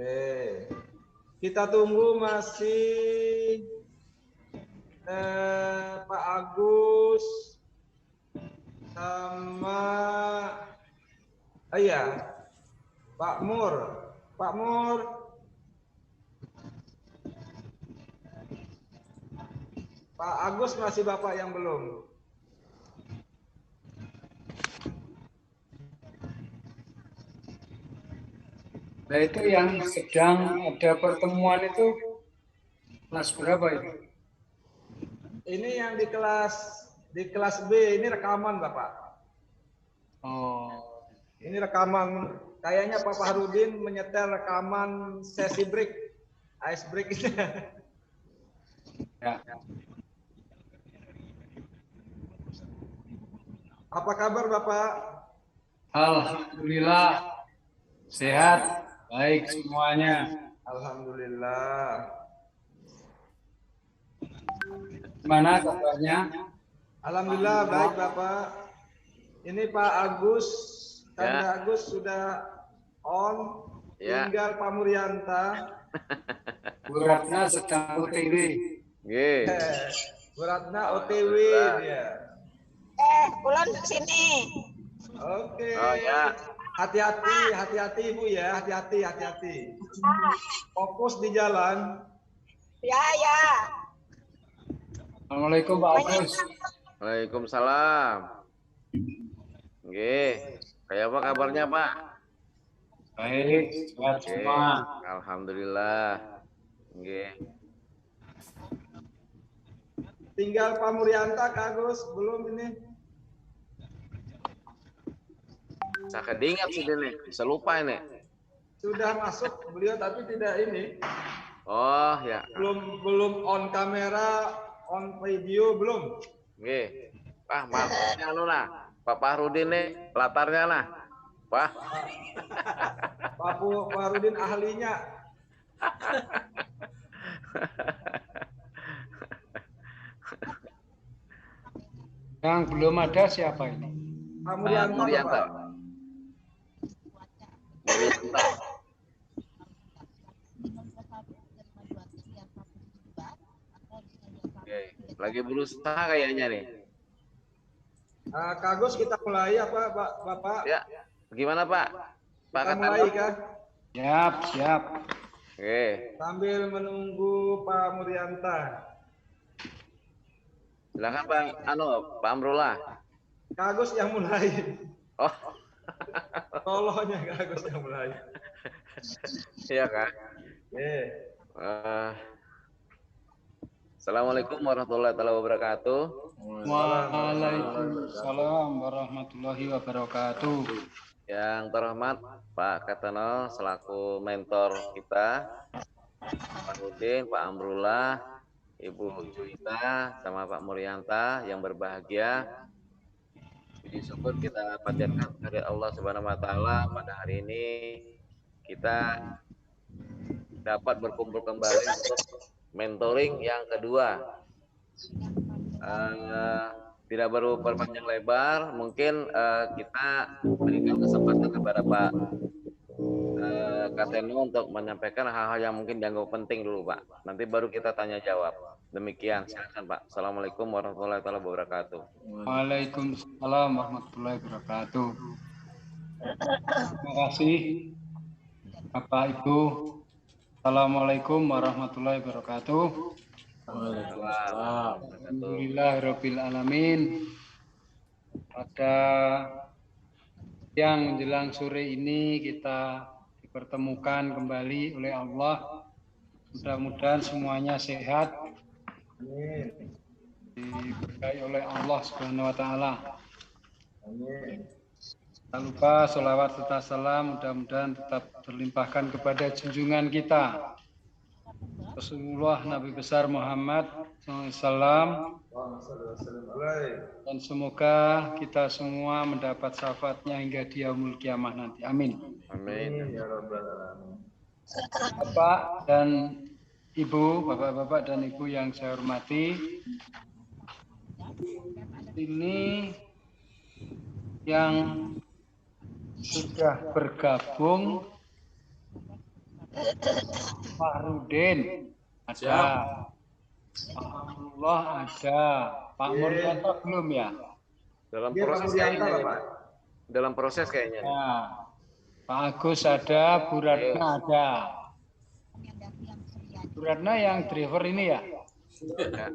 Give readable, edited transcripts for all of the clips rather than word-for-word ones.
Oke. Kita tunggu masih Pak Agus sama iya Pak Mur. Pak Mur. Pak Agus masih Bapak yang belum. Nah itu yang sedang ada pertemuan itu kelas berapa itu? Ini yang di kelas B, ini rekaman Bapak. Oh. Ini rekaman, kayaknya Pak Fahrudin menyetel rekaman sesi break, ice break ini. Ya. Apa kabar Bapak? Alhamdulillah sehat, baik semuanya. Alhamdulillah. Gimana kabarnya? Alhamdulillah baik Bapak. Ini Pak Agus, Kanda Agus sudah on, tinggal Pak Muryanta. Bu Ratna sedang OTW. Bu Ratna OTW dia. Pulang sini. Oke. Oh ya. Hati-hati Ibu ya, hati-hati. Fokus di jalan. Ya. Assalamualaikum Pak Agus. Waalaikumsalam. Nggih, kayak apa kabarnya Pak? Baik, sehat semua. Alhamdulillah. Nggih. Tinggal Pak Muryanta, Kak Agus, belum ini. Saya kedingat sih nih, bisa lupa ini. Sudah masuk beliau tapi tidak ini. Oh ya. Belum on kamera, on video belum. Nggih. Pak, maksudnya anu nah, Pak Fahrudin nih latarnya nah. Pak. Pak Fahrudin ahlinya. Yang belum ada siapa ini? Pak Muryanta. Oke, lagi berusaha kayaknya nih. Kak Agus, kita mulai apa Bapak? Ya, gimana Pak? Pak kita mulai kah? Siap. Oke. Sambil menunggu Pak Muryanta. Silakan Pak Amrullah. Kak Agus yang mulai. Oh. Tolongnya Kak Agus yang mulai. Iya Kak. Assalamualaikum warahmatullahi wabarakatuh. Waalaikumsalam warahmatullahi wabarakatuh. Yang terhormat Pak Katanol selaku mentor kita, Pak Rudin, Pak Amrullah, Ibu Juwita, sama Pak Muryanta yang berbahagia. Puji syukur kita panjatkan kepada Allah Subhanahu wa taala pada hari ini kita dapat berkumpul kembali untuk mentoring yang kedua. Tidak baru berpanjang lebar, mungkin kita berikan kesempatan kepada Pak Kateno untuk menyampaikan hal-hal yang mungkin dianggap penting dulu Pak. Nanti baru kita tanya jawab. Demikian, silakan Pak. Assalamualaikum warahmatullahi wabarakatuh. Waalaikumsalam warahmatullahi wabarakatuh. Terima kasih Bapak Ibu. Assalamualaikum warahmatullahi wabarakatuh. Alhamdulillahirabbil alamin. Pada yang menjelang sore ini kita dipertemukan kembali oleh Allah. Mudah-mudahan semuanya sehat. Diberkahi oleh Allah Subhanahu wa taala. Amin. Tak lupa sholawat serta salam mudah-mudahan tetap terlimpahkan kepada junjungan kita Rasulullah Nabi besar Muhammad SAW, dan semoga kita semua mendapat syafaatnya hingga di yaumul kiamah nanti. Amin. Amin. Bapak dan Ibu, Bapak-bapak dan Ibu yang saya hormati, ini yang sudah bergabung Fahrudin ada. Siap. Pak Amrullah ada. Pak Muryanto belum ya? Dalam Dia Pak proses Muryanto, kayaknya. Pak. Dalam proses kayaknya. nih. Ya. Pak Agus ada, Bu Ratna ada. Bu Ratna yang driver ini ya?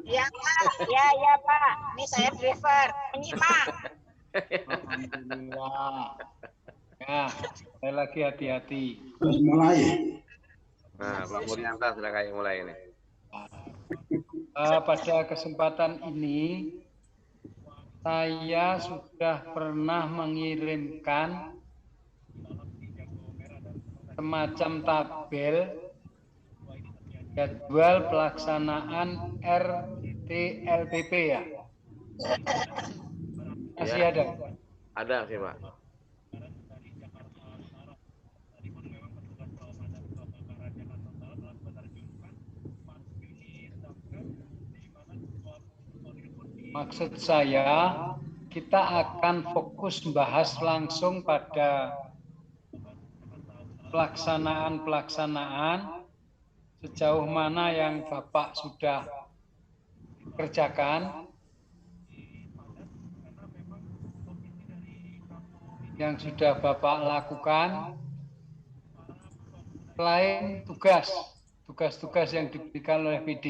Ya, Pak. Ya, Pak. Ini saya driver. Menyimak. Alhamdulillah. Ya, saya lagi hati-hati. Nah, Pak Murianta sudah kayak mulai ini. Pada kesempatan ini, saya sudah pernah mengirimkan semacam tabel jadwal pelaksanaan RTLPP ya. Masih Ya. ada? Ada sih, Pak. Maksud saya, kita akan fokus bahas langsung pada pelaksanaan sejauh mana yang Bapak sudah kerjakan, yang sudah Bapak lakukan, selain tugas-tugas yang diberikan oleh PD.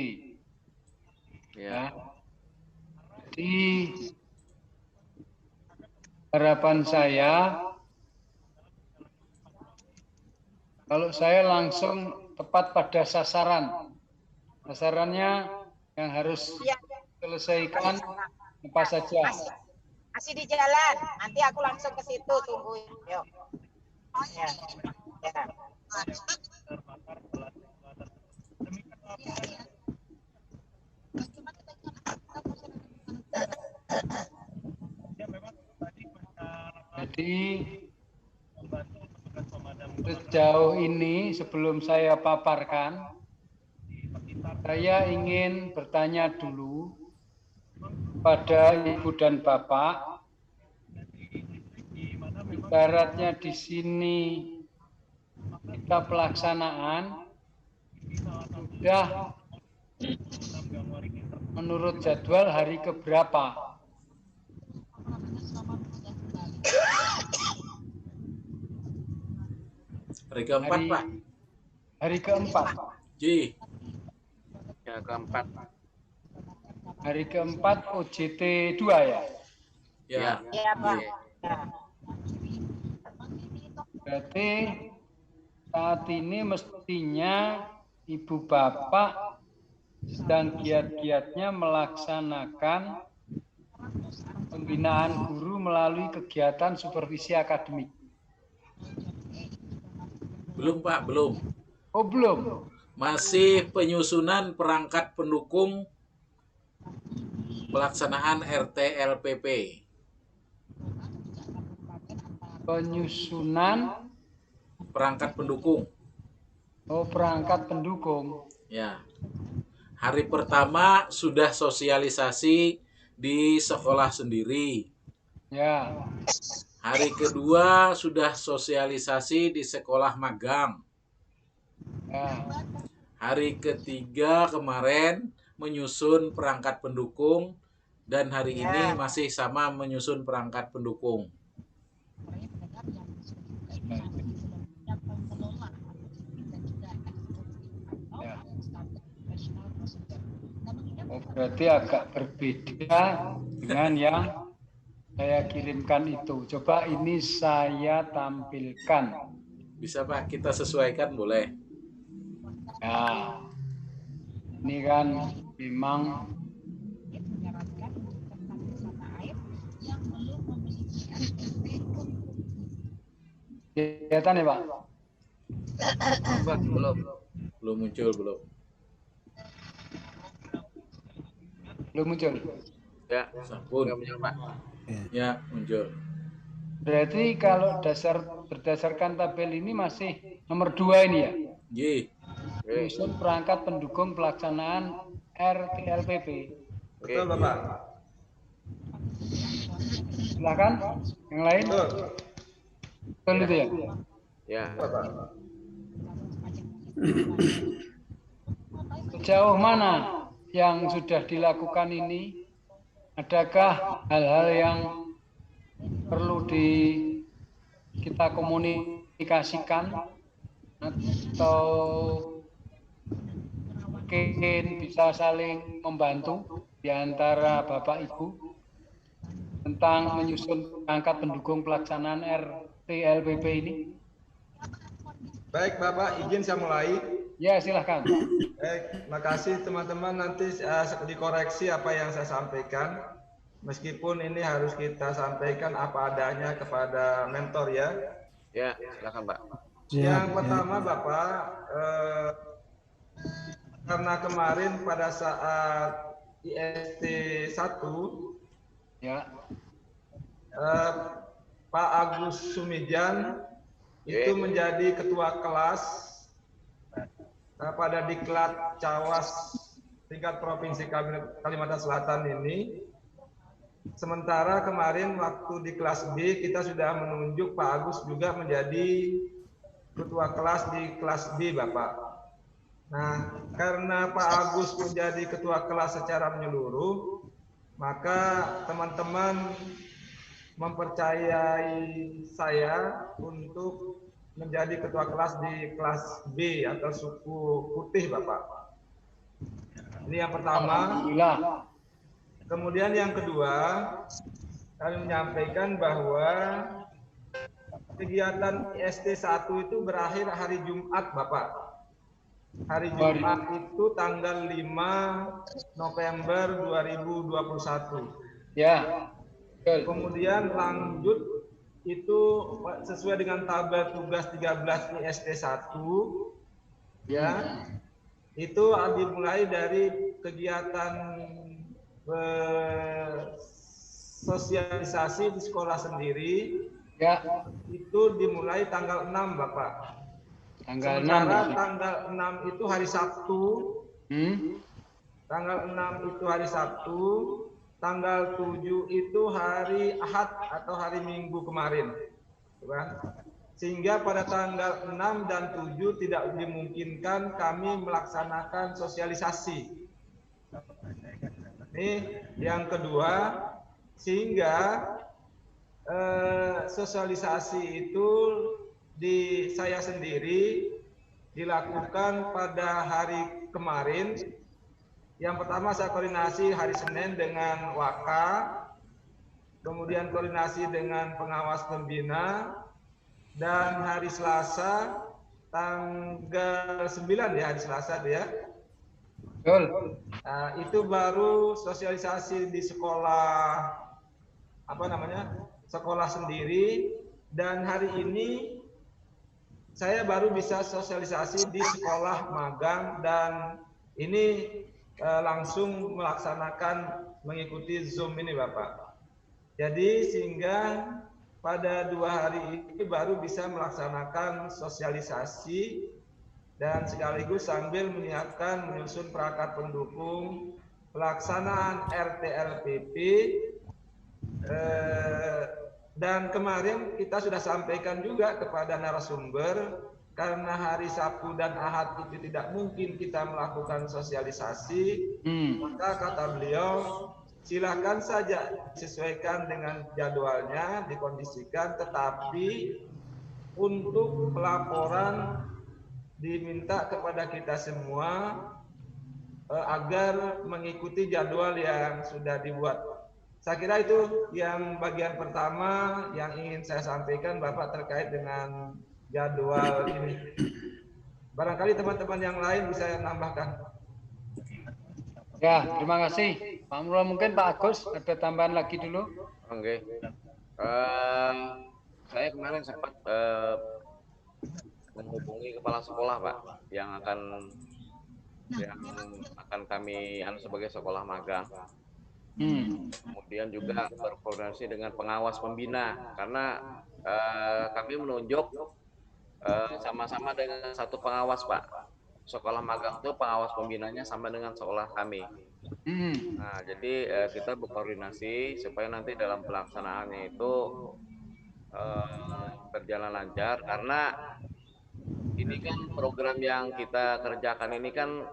Ya. Jadi harapan saya, kalau saya langsung tepat pada sasaran, sasarannya yang harus selesaikan apa saja. Masih di jalan. Nanti aku langsung ke situ, tungguin. Yuk. Ya. Ya. Jadi sejauh ini sebelum saya paparkan, saya ingin bertanya dulu pada Ibu dan Bapak. Ibaratnya di sini kita pelaksanaan sudah menurut jadwal hari keberapa? Hari keempat, Pak. Hari keempat. Ji. Yang keempat. Hari keempat OJT 2 ya? Ya. Ya, Pak. Ya. Berarti saat ini mestinya Ibu Bapak sedang giat-giatnya melaksanakan pembinaan guru melalui kegiatan supervisi akademik. Belum, Pak, belum. Oh, belum. Masih penyusunan perangkat pendukung pelaksanaan RTLPP. Penyusunan Perangkat pendukung. perangkat pendukung. Ya. Hari pertama sudah sosialisasi di sekolah sendiri. Ya. Hari kedua sudah sosialisasi di sekolah magang. Ya. Hari ketiga kemarin menyusun perangkat pendukung dan hari ini masih sama menyusun perangkat pendukung. Ya. Oh, berarti agak berbeda dengan yang saya kirimkan itu. Coba ini saya tampilkan. Bisa, Pak, kita sesuaikan boleh. Ya, ini kan memang kelihatan ya Pak? Belum muncul, belum. Belum muncul. Ya. Sampun. Nggak muncul, Pak. Ya, muncul. Berarti kalau berdasarkan tabel ini masih nomor 2 ini ya? Ji. Menyusun perangkat pendukung pelaksanaan RTLPP. Betul, Bapak. Silakan, yang lain. Betul. Betul itu ya? Ya. Bapak. Sejauh mana yang sudah dilakukan ini? Adakah hal-hal yang perlu kita komunikasikan atau mungkin bisa saling membantu di antara Bapak Ibu tentang menyusun perangkat pendukung pelaksanaan RTLPP ini? Baik Bapak, izin saya mulai. Ya, silahkan. Baik, makasih teman-teman, nanti dikoreksi apa yang saya sampaikan. Meskipun ini harus kita sampaikan apa adanya kepada mentor ya. Ya, silakan Pak. Yang pertama Bapak, karena kemarin pada saat IST 1 ya, Pak Agus Sumijan itu menjadi ketua kelas pada Diklat Cawas tingkat Provinsi Kalimantan Selatan ini. Sementara kemarin waktu di kelas B kita sudah menunjuk Pak Agus juga menjadi ketua kelas di kelas B Bapak. Nah, karena Pak Agus menjadi ketua kelas secara menyeluruh, maka teman-teman mempercayai saya untuk menjadi ketua kelas di kelas B atau suku putih Bapak. Ini yang pertama. Alhamdulillah. Kemudian yang kedua, kami menyampaikan bahwa kegiatan IST 1 itu berakhir hari Jumat Bapak. Hari Jumat itu tanggal 5 November 2021. Ya. Betul. Kemudian lanjut itu sesuai dengan tabel tugas 13 IST 1 ya. Itu dimulai dari kegiatan sosialisasi di sekolah sendiri. Ya. Itu dimulai tanggal 6 Bapak. Tanggal 6. Sementara tanggal 6 itu hari Sabtu. Tanggal 6 itu hari Sabtu. Tanggal 7 itu hari Ahad atau hari Minggu kemarin. Sehingga pada tanggal 6 dan 7 tidak dimungkinkan kami melaksanakan sosialisasi. Ini yang kedua, sehingga sosialisasi itu di saya sendiri dilakukan pada hari kemarin. Yang pertama saya koordinasi hari Senin dengan Waka, kemudian koordinasi dengan pengawas pembina, dan hari Selasa tanggal 9 ya, hari Selasa ya. Betul. Nah, itu baru sosialisasi di sekolah sekolah sendiri, dan hari ini saya baru bisa sosialisasi di sekolah magang, dan ini langsung melaksanakan mengikuti Zoom ini Bapak. Jadi sehingga pada 2 hari ini baru bisa melaksanakan sosialisasi dan sekaligus sambil menyiapkan menyusun perangkat pendukung pelaksanaan RTLPP. Dan kemarin kita sudah sampaikan juga kepada narasumber, karena hari Sabtu dan Ahad itu tidak mungkin kita melakukan sosialisasi, maka kata beliau, silakan saja disesuaikan dengan jadwalnya, dikondisikan, tetapi untuk pelaporan diminta kepada kita semua agar mengikuti jadwal yang sudah dibuat. Saya kira itu yang bagian pertama yang ingin saya sampaikan Bapak terkait dengan jadwal ini. Barangkali teman-teman yang lain bisa nambahkan. Ya, terima kasih Pak Murul. Mungkin Pak Agus ada tambahan lagi dulu. Oke. Saya kemarin sempat menghubungi kepala sekolah Pak yang akan kami sebagai sekolah magang. Kemudian juga berkoordinasi dengan pengawas pembina, karena kami menunjuk sama-sama dengan satu pengawas Pak. Sekolah magang itu pengawas pembinanya sama dengan sekolah kami. Nah, jadi kita berkoordinasi supaya nanti dalam pelaksanaannya itu berjalan lancar, karena ini ini kan program yang kita kerjakan ini kan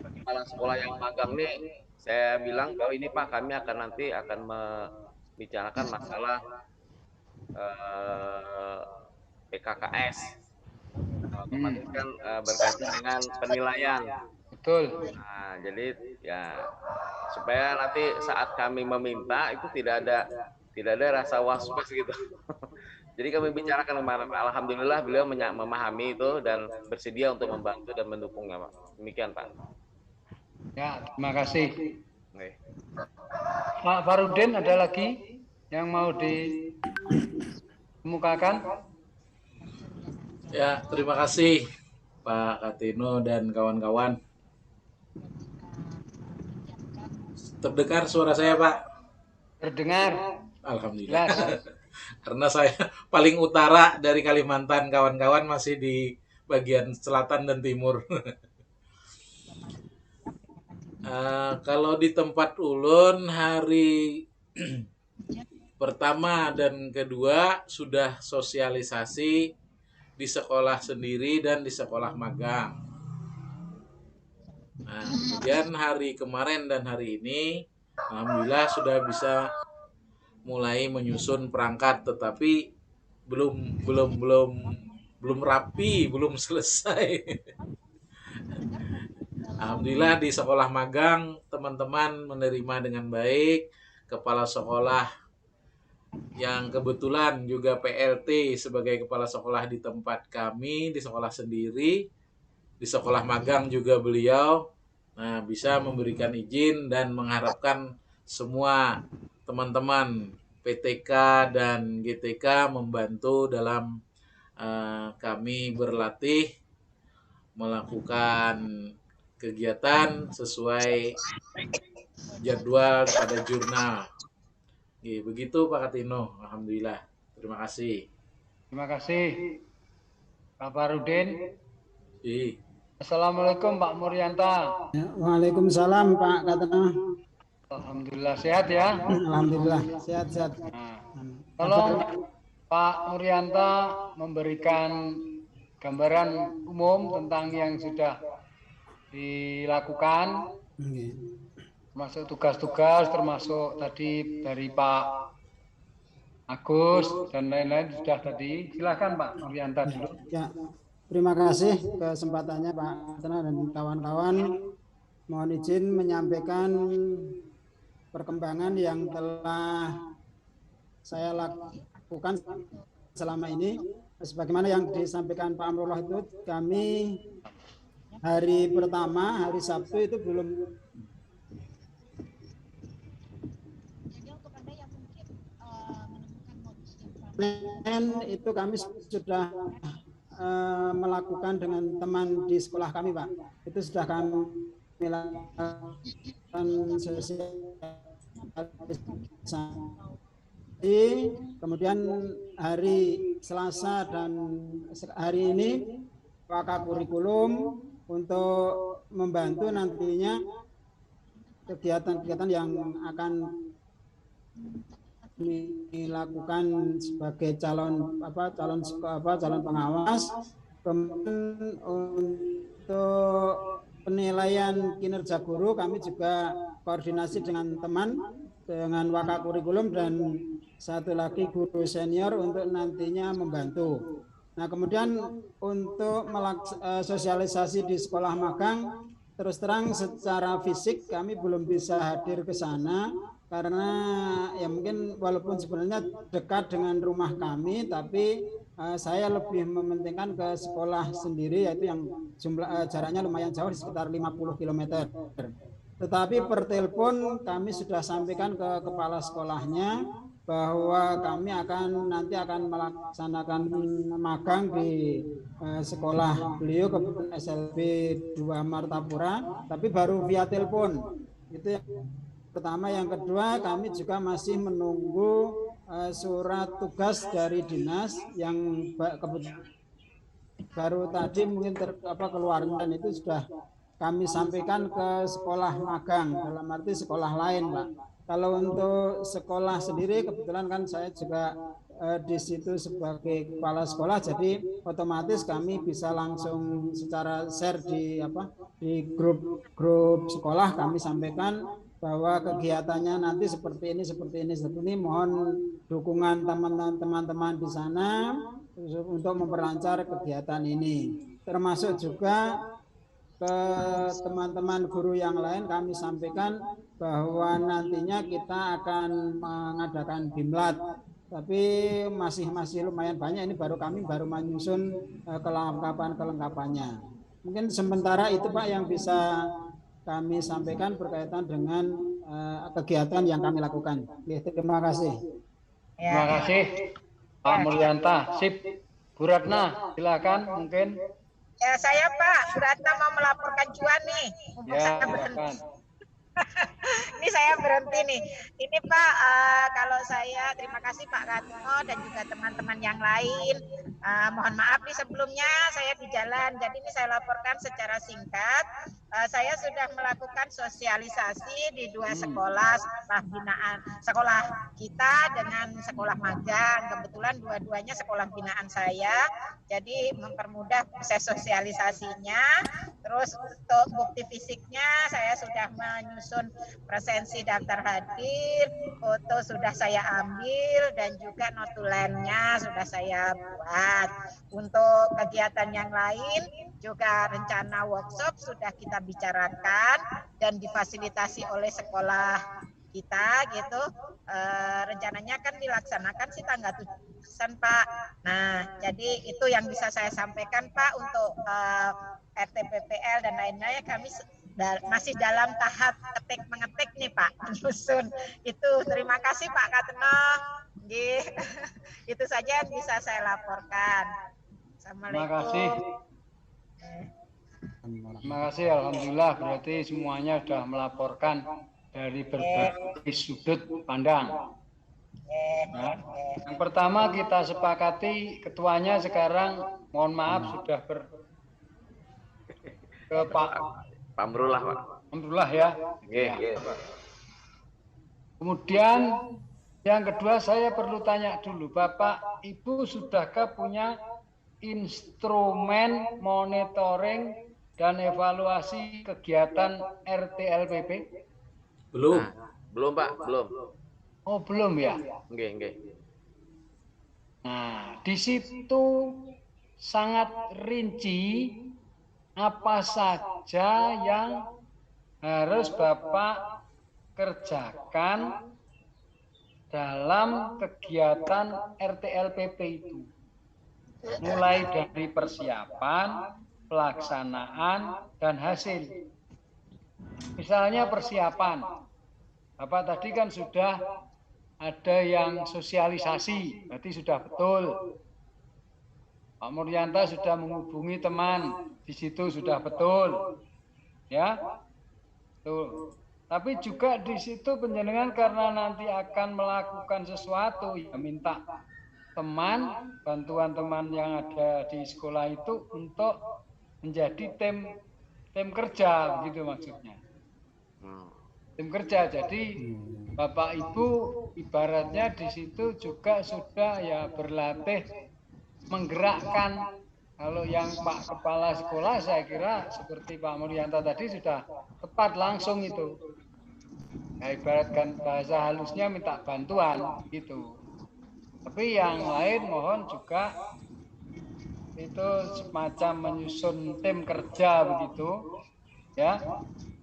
kepala sekolah yang magang nih, saya bilang bahwa ini Pak, kami akan nanti akan membicarakan masalah PKKS. Otomatis kan berkaitan dengan penilaian. Betul. Nah, jadi ya supaya nanti saat kami meminta itu tidak ada rasa was-was gitu. Jadi kami bicarakan kemarin, alhamdulillah beliau memahami itu dan bersedia untuk membantu dan mendukungnya, Pak. Demikian, Pak. Ya, terima kasih. Oke. Pak Farudin, ada lagi yang mau dikemukakan? Ya, terima kasih Pak Katino dan kawan-kawan. Terdengar suara saya, Pak? Terdengar. Alhamdulillah. Karena saya paling utara dari Kalimantan, kawan-kawan masih di bagian selatan dan timur. Kalau di tempat ulun hari pertama dan kedua sudah sosialisasi di sekolah sendiri dan di sekolah magang. Nah, kemudian hari kemarin dan hari ini alhamdulillah sudah bisa mulai menyusun perangkat, tetapi belum rapi, belum selesai. Alhamdulillah di sekolah magang teman-teman menerima dengan baik. Kepala sekolah yang kebetulan juga PLT sebagai kepala sekolah di tempat kami, di sekolah sendiri, di sekolah magang juga beliau bisa memberikan izin dan mengharapkan semua teman-teman PTK dan GTK membantu dalam kami berlatih melakukan kegiatan sesuai jadwal pada jurnal. Begitu Pak Katino, alhamdulillah. Terima kasih. Terima kasih Pak Farudin. Assalamualaikum Pak Muryanta. Ya, waalaikumsalam Pak Katino. Alhamdulillah sehat ya. Alhamdulillah sehat-sehat. Tolong Pak Muryanta memberikan gambaran umum tentang yang sudah dilakukan, termasuk tugas-tugas, termasuk tadi dari Pak Agus dan lain-lain sudah tadi. Silakan Pak Muryanta dulu. Ya, terima kasih kesempatannya Pak Katino dan kawan-kawan. Mohon izin menyampaikan perkembangan yang telah saya lakukan selama ini. Sebagaimana yang disampaikan Pak Amrullah itu, kami hari pertama, hari Sabtu itu belum itu kami sudah melakukan dengan teman di sekolah kami, Pak. Itu sudah kami melakukan kemudian hari Selasa dan hari ini Waka Kurikulum untuk membantu nantinya kegiatan-kegiatan yang akan dilakukan sebagai calon pengawas. Kemudian untuk penilaian kinerja guru kami juga koordinasi dengan teman dengan Waka Kurikulum dan satu lagi guru senior untuk nantinya membantu. Nah, kemudian untuk sosialisasi di sekolah magang, terus terang secara fisik kami belum bisa hadir ke sana karena ya mungkin walaupun sebenarnya dekat dengan rumah kami, tapi saya lebih mementingkan ke sekolah sendiri, yaitu yang jaraknya lumayan jauh, sekitar 50 km. Tetapi per telepon kami sudah sampaikan ke kepala sekolahnya bahwa kami nanti akan melaksanakan magang di sekolah beliau kebetulan SLB 2 Martapura, tapi baru via telepon. Itu yang pertama. Yang kedua, kami juga masih menunggu surat tugas dari dinas yang baru tadi mungkin keluar, dan itu sudah kami sampaikan ke sekolah magang, dalam arti sekolah lain, Pak. Kalau untuk sekolah sendiri kebetulan kan saya juga di situ sebagai kepala sekolah, jadi otomatis kami bisa langsung secara share di grup sekolah, kami sampaikan bahwa kegiatannya nanti seperti ini, seperti ini. Mohon dukungan teman-teman di sana untuk memperlancar kegiatan ini. Termasuk juga ke teman-teman guru yang lain kami sampaikan bahwa nantinya kita akan mengadakan Bimlat, tapi masih lumayan banyak, ini kami baru menyusun kelengkapannya. Mungkin sementara itu Pak yang bisa kami sampaikan berkaitan dengan kegiatan yang kami lakukan. Terima kasih. Terima kasih Pak Mulyanta. Sip. Bu Ratna, silakan mungkin. Ya, saya Pak, Bu Ratna mau melaporkan cuan nih. Ya, silakan. Ini saya berhenti nih. Ini Pak, kalau saya terima kasih Pak Ratno dan juga teman-teman yang lain. Mohon maaf nih sebelumnya saya di jalan, jadi ini saya laporkan secara singkat. Saya sudah melakukan sosialisasi di 2 sekolah binaan, sekolah kita dengan sekolah magang. Kebetulan dua-duanya sekolah binaan saya, jadi mempermudah proses sosialisasinya. Terus untuk bukti fisiknya saya sudah menyusun presensi daftar hadir, foto sudah saya ambil, dan juga notulennya sudah saya buat. Untuk kegiatan yang lain juga rencana workshop sudah kita bicarakan dan difasilitasi oleh sekolah kita gitu. Rencananya kan dilaksanakan sih tanggal 7 Pak. Nah, jadi itu yang bisa saya sampaikan Pak untuk RTPPL dan lain-lainnya. Kami masih dalam tahap ketik-mengetik nih Pak, menyusun. Itu terima kasih Pak Katno. Itu saja yang bisa saya laporkan. Assalamualaikum. Terima kasih. Terima kasih, alhamdulillah berarti semuanya sudah melaporkan dari berbagai sudut pandang. Nah, yang pertama kita sepakati ketuanya sekarang, mohon maaf sudah ke Pak Amrullah Pak. Amrullah ya. Pak. Kemudian yang kedua saya perlu tanya dulu, Bapak Ibu sudahkah punya instrumen monitoring dan evaluasi kegiatan RTLPP? Belum. Nah, belum Pak, belum. Oh, belum ya? Nggih. Nah, di situ sangat rinci apa saja yang harus Bapak kerjakan dalam kegiatan RTLPP itu. Mulai dari persiapan, pelaksanaan, dan hasil. Misalnya persiapan. Bapak tadi kan sudah ada yang sosialisasi, berarti sudah betul. Pak Muryanta sudah menghubungi teman, di situ sudah betul. Ya. Tuh. Tapi juga di situ penjenengan karena nanti akan melakukan sesuatu, ya minta teman, bantuan teman yang ada di sekolah itu untuk menjadi tim kerja, begitu maksudnya. Tim kerja, jadi Bapak Ibu ibaratnya di situ juga sudah ya berlatih menggerakkan. Kalau yang Pak Kepala Sekolah saya kira seperti Pak Muryanta tadi sudah tepat langsung itu. Nah, ibaratkan bahasa halusnya minta bantuan gitu. Tapi yang lain mohon juga itu semacam menyusun tim kerja begitu ya.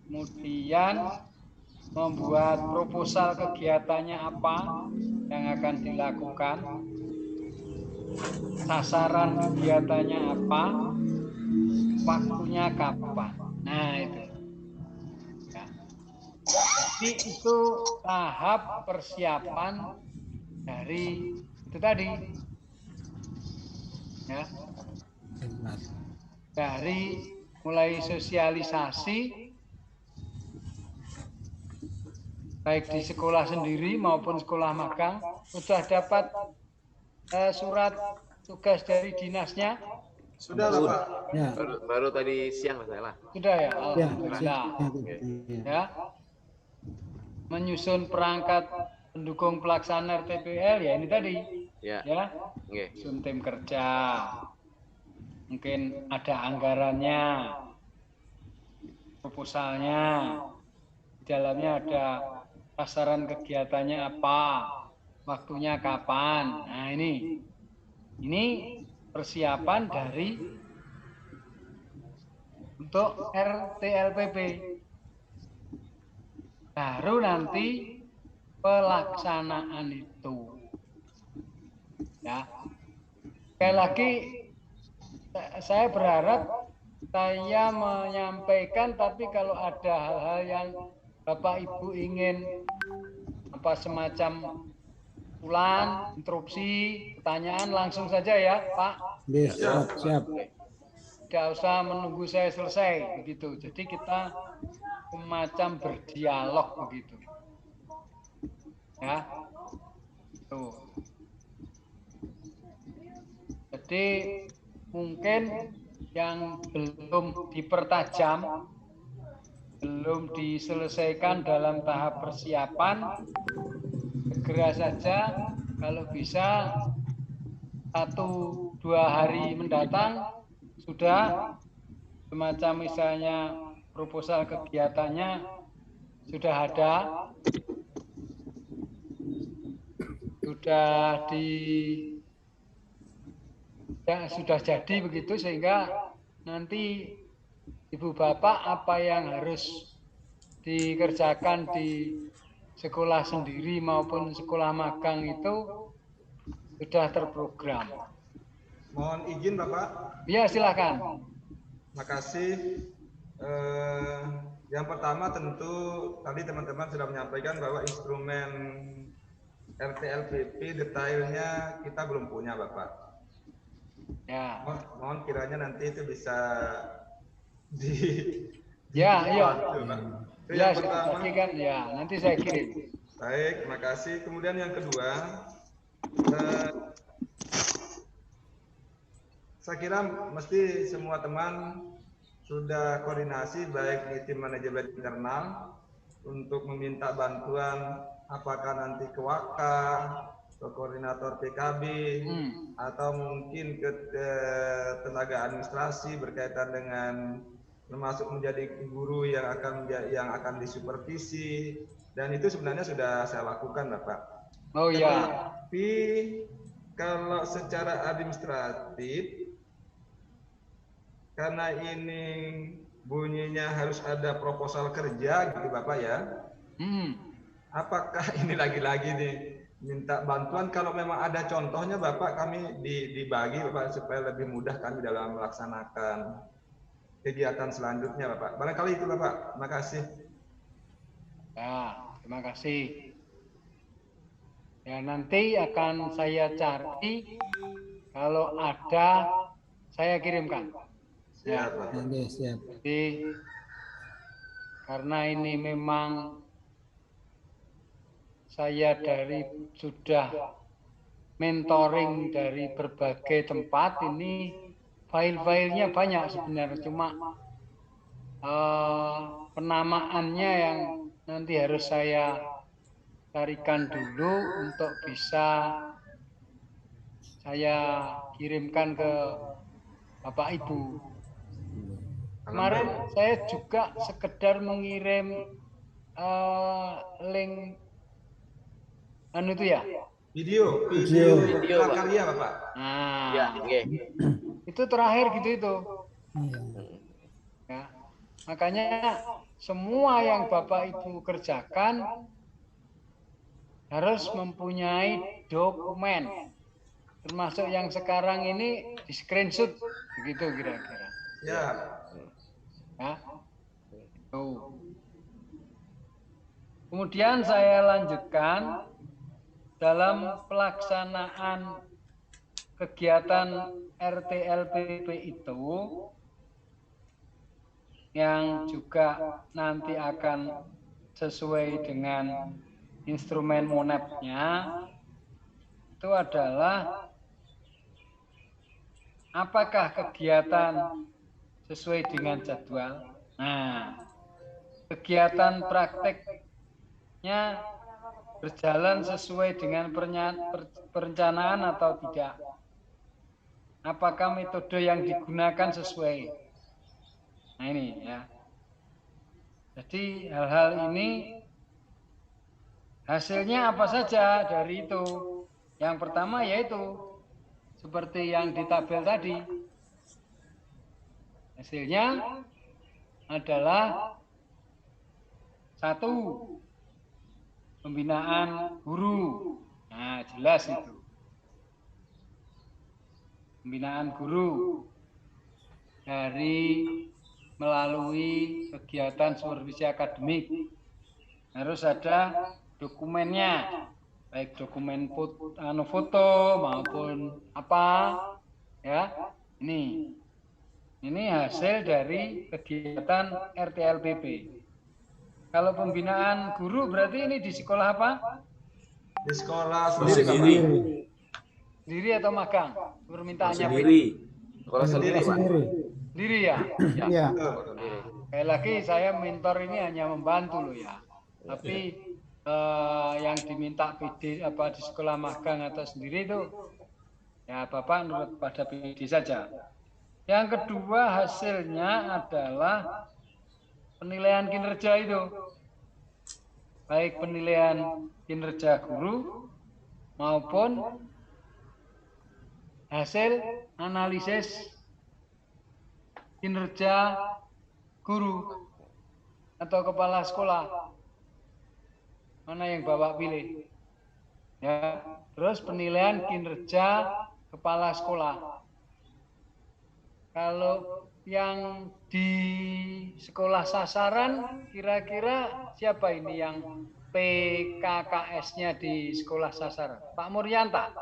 Kemudian membuat proposal kegiatannya apa yang akan dilakukan, sasaran kegiatannya apa, waktunya kapan. Nah itu ya. Jadi itu tahap persiapan dari itu tadi ya, dari mulai sosialisasi baik di sekolah sendiri maupun sekolah magang. Sudah dapat surat tugas dari dinasnya? Sudah lah Pak. Ya. Baru tadi siang masalah. Sudah ya, alhamdulillah. Ya. Menyusun perangkat pendukung pelaksanaan RTPL ya ini tadi Ya. Susun tim kerja. Mungkin ada anggarannya, proposalnya, di dalamnya ada sasaran kegiatannya apa, waktunya kapan. Nah ini persiapan dari untuk RTLPP. Baru nanti pelaksanaan itu. Ya. Sekali lagi saya berharap saya menyampaikan, tapi kalau ada hal-hal yang Bapak Ibu ingin apa semacam ulang, interupsi, pertanyaan langsung saja ya, Pak. Siap. Tidak usah menunggu saya selesai begitu. Jadi kita semacam berdialog begitu. Ya. Tuh. Jadi mungkin yang belum dipertajam, belum diselesaikan dalam tahap persiapan, segera saja kalau bisa 1-2 hari mendatang sudah semacam misalnya proposal kegiatannya sudah ada, sudah jadi begitu, sehingga nanti Ibu Bapak apa yang harus dikerjakan di sekolah sendiri maupun sekolah magang itu sudah terprogram. Mohon izin Bapak. Ya, silakan. Makasih. Yang pertama tentu tadi teman-teman sudah menyampaikan bahwa instrumen RTLPP detailnya kita belum punya Bapak. Ya. Mohon kiranya nanti itu bisa di ya. Yang pertama kan ya, nanti saya kirim. Baik, terima kasih. Kemudian yang kedua, saya kira mesti semua teman sudah koordinasi baik di tim manajemen internal untuk meminta bantuan, apakah nanti ke Waka, ke koordinator PKB, atau mungkin ke tenaga administrasi berkaitan dengan termasuk menjadi guru yang akan disupervisi, dan itu sebenarnya sudah saya lakukan Bapak. Oh ya. Tapi kalau secara administratif, karena ini bunyinya harus ada proposal kerja gitu Bapak ya. Apakah ini lagi-lagi nih minta bantuan? Kalau memang ada contohnya Bapak, kami dibagi Bapak supaya lebih mudah kami dalam melaksanakan kegiatan selanjutnya Bapak. Barangkali itu Bapak. Terima kasih. Ya, terima kasih. Ya, nanti akan saya cari, kalau ada saya kirimkan. Siap, Bapak. Siap. Jadi karena ini memang saya sudah mentoring dari berbagai tempat, ini file-filenya banyak sebenarnya, cuma penamaannya yang nanti harus saya carikan dulu untuk bisa saya kirimkan ke Bapak Ibu. Kemarin saya juga sekedar mengirim link itu ya, video karya Bapak. Nah, Ya, itu terakhir gitu itu. Ya, makanya semua yang Bapak Ibu kerjakan harus mempunyai dokumen, termasuk yang sekarang ini di screenshot begitu kira-kira. Ya. Ya. Tuh. Kemudian saya lanjutkan dalam pelaksanaan kegiatan RTLPP itu yang juga nanti akan sesuai dengan instrumen MONEP-nya, itu adalah apakah kegiatan sesuai dengan jadwal. Nah, kegiatan prakteknya berjalan sesuai dengan perencanaan atau tidak? Apakah metode yang digunakan sesuai? Nah ini ya. Jadi hal-hal ini hasilnya apa saja dari itu? Yang pertama yaitu seperti yang di tabel tadi. Hasilnya adalah 1, pembinaan guru. Nah, jelas itu. Pembinaan guru dari melalui kegiatan supervisi akademik. Harus ada dokumennya, baik dokumen foto maupun apa ya. Ini hasil dari kegiatan RTLPP. Kalau pembinaan guru berarti ini di sekolah apa? Di sekolah Sendiri. Sendiri atau magang? Permintaannya Sendiri. Sekolah sendiri, Pak. Sendiri ya? Iya. Sekali lagi saya mentor ini hanya membantu loh ya. Tapi yang diminta PD apa di sekolah magang atau sendiri itu ya Bapak menurut pada PD saja. Yang kedua hasilnya adalah penilaian kinerja itu. Baik penilaian kinerja guru maupun hasil analisis kinerja guru atau kepala sekolah. Mana yang Bapak pilih? Ya, terus penilaian kinerja kepala sekolah. Kalau yang di sekolah sasaran kira-kira siapa ini yang PKKS-nya di sekolah sasaran? Pak Muryanta.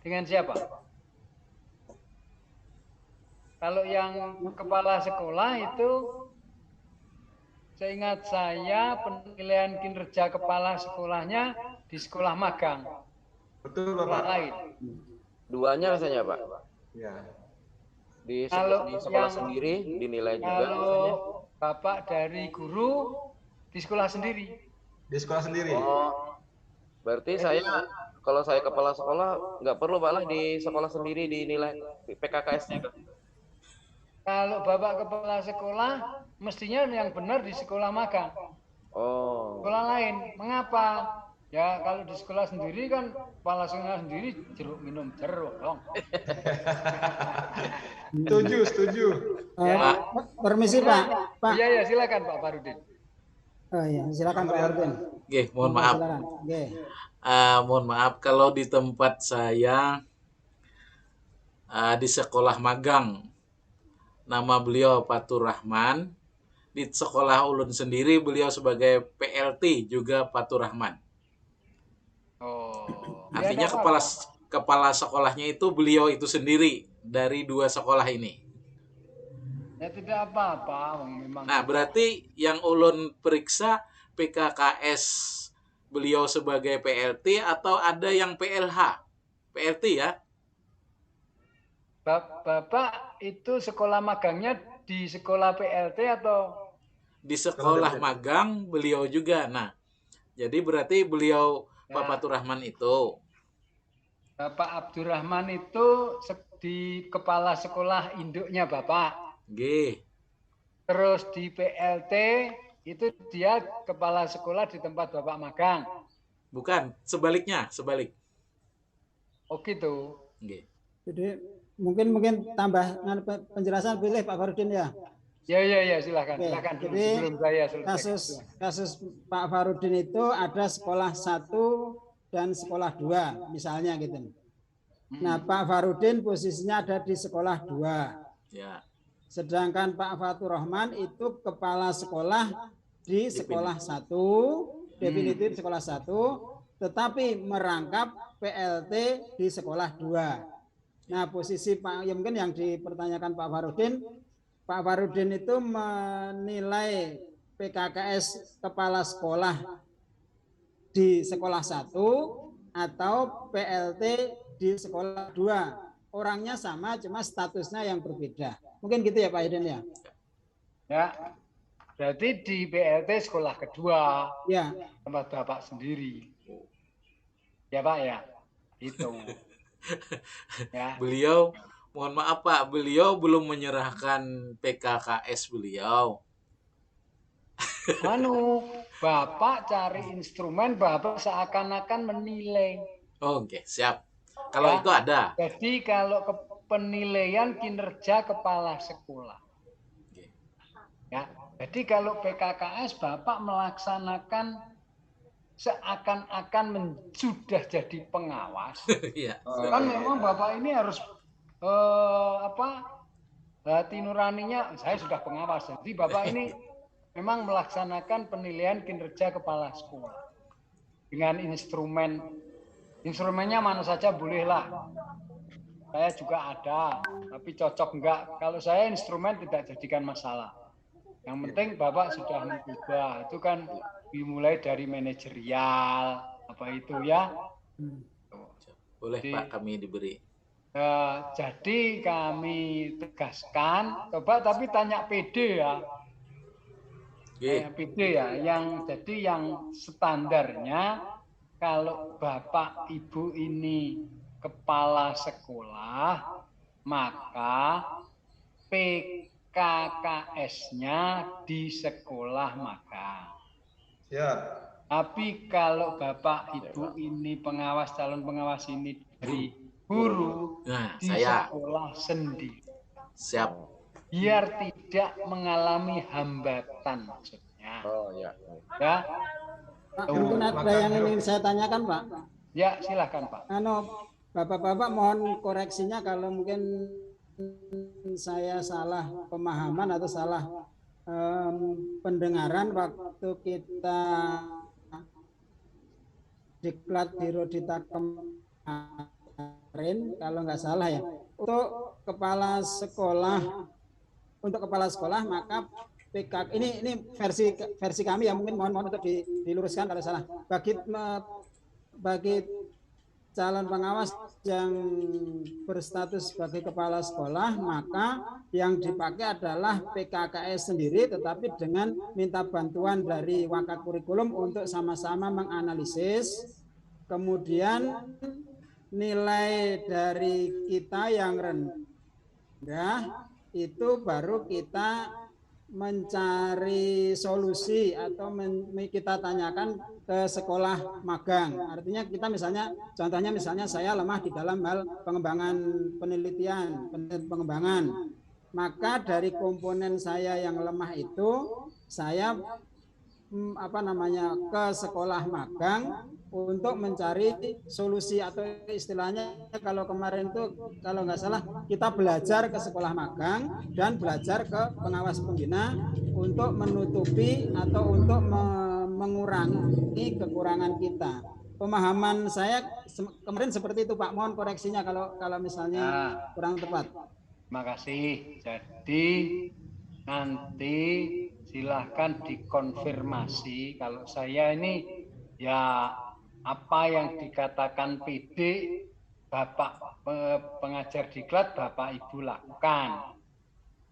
Dengan siapa? Kalau yang kepala sekolah itu seingat saya penilaian kinerja kepala sekolahnya di sekolah magang. Betul, Sekolah Bapak. lain. Duanya rasanya, Pak. Ya. Di Kalau sekolah yang- sendiri dinilai juga Kalau rasanya. Bapak dari guru di sekolah sendiri. Di sekolah sendiri. Oh, berarti saya kalau saya kepala sekolah nggak perlu Pak lah di sekolah sendiri dinilai PKKS-nya. Kalau Bapak kepala sekolah, mestinya yang benar di sekolah magang. Oh, Sekolah lain. Mengapa? Ya kalau di sekolah sendiri kan kepala sekolah sendiri jeruk minum jeruk dong. Setuju. Permisi Pak. Pak. Iya ya silakan Pak Farudin. Oh iya, silakan Pak Ardin. Oke, mohon maaf. Silakan. Oke. Mohon maaf kalau di tempat saya di sekolah magang nama beliau Fatur Rahman. Di sekolah ulun sendiri beliau sebagai PLT juga Fatur Rahman. Oh. Artinya Ya, nggak kepala sekolahnya itu beliau itu sendiri dari 2 sekolah ini. Ya tidak apa-apa, memang. Nah, berarti yang ulun periksa PKKS beliau sebagai PLT atau ada yang PLH? PLT ya? Bapak itu sekolah magangnya di sekolah PLT atau Di sekolah magang beliau juga. Nah, jadi berarti beliau Pak Fatur Rahman itu. Bapak Abdurrahman itu di kepala sekolah induknya Bapak. G. Terus di PLT itu dia kepala sekolah di tempat Bapak magang. Bukan, sebalik. Oh gitu. G. Jadi mungkin tambah penjelasan pilih Pak Farudin ya. Ya silakan. Oke, Silakan dulu jadi sebelum saya selesai. kasus Pak Farudin itu ada sekolah 1 dan sekolah 2 misalnya gitu. Nah Pak Farudin posisinya ada di sekolah 2. Ya. Sedangkan Pak Fatur Rahman itu kepala sekolah di sekolah 1, definitif sekolah 1, tetapi merangkap PLT di sekolah 2. Nah posisi Pak, ya mungkin yang dipertanyakan Pak Farudin itu menilai PKKS kepala sekolah di sekolah 1 atau PLT di sekolah 2. Orangnya sama, cuma statusnya yang berbeda. Mungkin gitu ya Pak Idin ya? Ya. Berarti di PLT sekolah kedua. Ya. Tempat Bapak sendiri. Ya Pak ya, itu. Ya. Beliau, mohon maaf Pak, beliau belum menyerahkan PKKS beliau. Bapak cari instrumen, Bapak seakan-akan menilai. Oh, oke, siap. Kalau Ya. itu ada. Jadi kalau penilaian kinerja kepala sekolah. Ya. Jadi kalau PKKS Bapak melaksanakan seakan-akan sudah jadi pengawas. Iya. Kan memang Bapak ini harus hati nuraninya saya sudah pengawas. Jadi Bapak ini memang melaksanakan penilaian kinerja kepala sekolah dengan instrumennya mana saja bolehlah. Saya juga ada, tapi cocok enggak. Kalau saya instrumen tidak jadikan masalah. Yang penting Bapak sudah mencoba. Itu kan dimulai dari manajerial apa itu ya. Boleh Pak, kami diberi. Jadi kami tegaskan, coba tapi tanya PD ya. PD ya, yang standarnya kalau Bapak Ibu ini kepala sekolah, maka PKKS-nya di sekolah magang. Siap. Tapi kalau Bapak Ibu ini pengawas, calon pengawas ini dari guru di sekolah sendiri. Siap. Biar tidak mengalami hambatan maksudnya. Oh ya. Ya. Pak, mungkin ada yang ingin saya tanyakan Pak. Ya silakan Pak. Bapak-bapak mohon koreksinya kalau mungkin saya salah pemahaman atau salah pendengaran waktu kita diklat di Rodita kemarin kalau nggak salah ya, untuk kepala sekolah maka PK ini versi kami ya, mungkin mohon untuk diluruskan kalau salah. Bagi calon pengawas yang berstatus sebagai kepala sekolah, maka yang dipakai adalah PKKS sendiri, tetapi dengan minta bantuan dari Wakakurikulum untuk sama-sama menganalisis, kemudian nilai dari kita yang rendah itu baru kita mencari solusi atau kita tanyakan ke sekolah magang. Artinya kita contohnya misalnya saya lemah di dalam hal pengembangan pengembangan. Maka dari komponen saya yang lemah itu saya ke sekolah magang untuk mencari solusi, atau istilahnya kalau kemarin itu kalau nggak salah kita belajar ke sekolah magang dan belajar ke pengawas pembina untuk menutupi atau untuk mengurangi kekurangan kita. Pemahaman saya kemarin seperti itu Pak, mohon koreksinya kalau misalnya kurang tepat. Terima kasih. Jadi nanti silahkan dikonfirmasi. Kalau saya ini ya apa yang dikatakan PD Bapak pengajar diklat Bapak Ibu lakukan.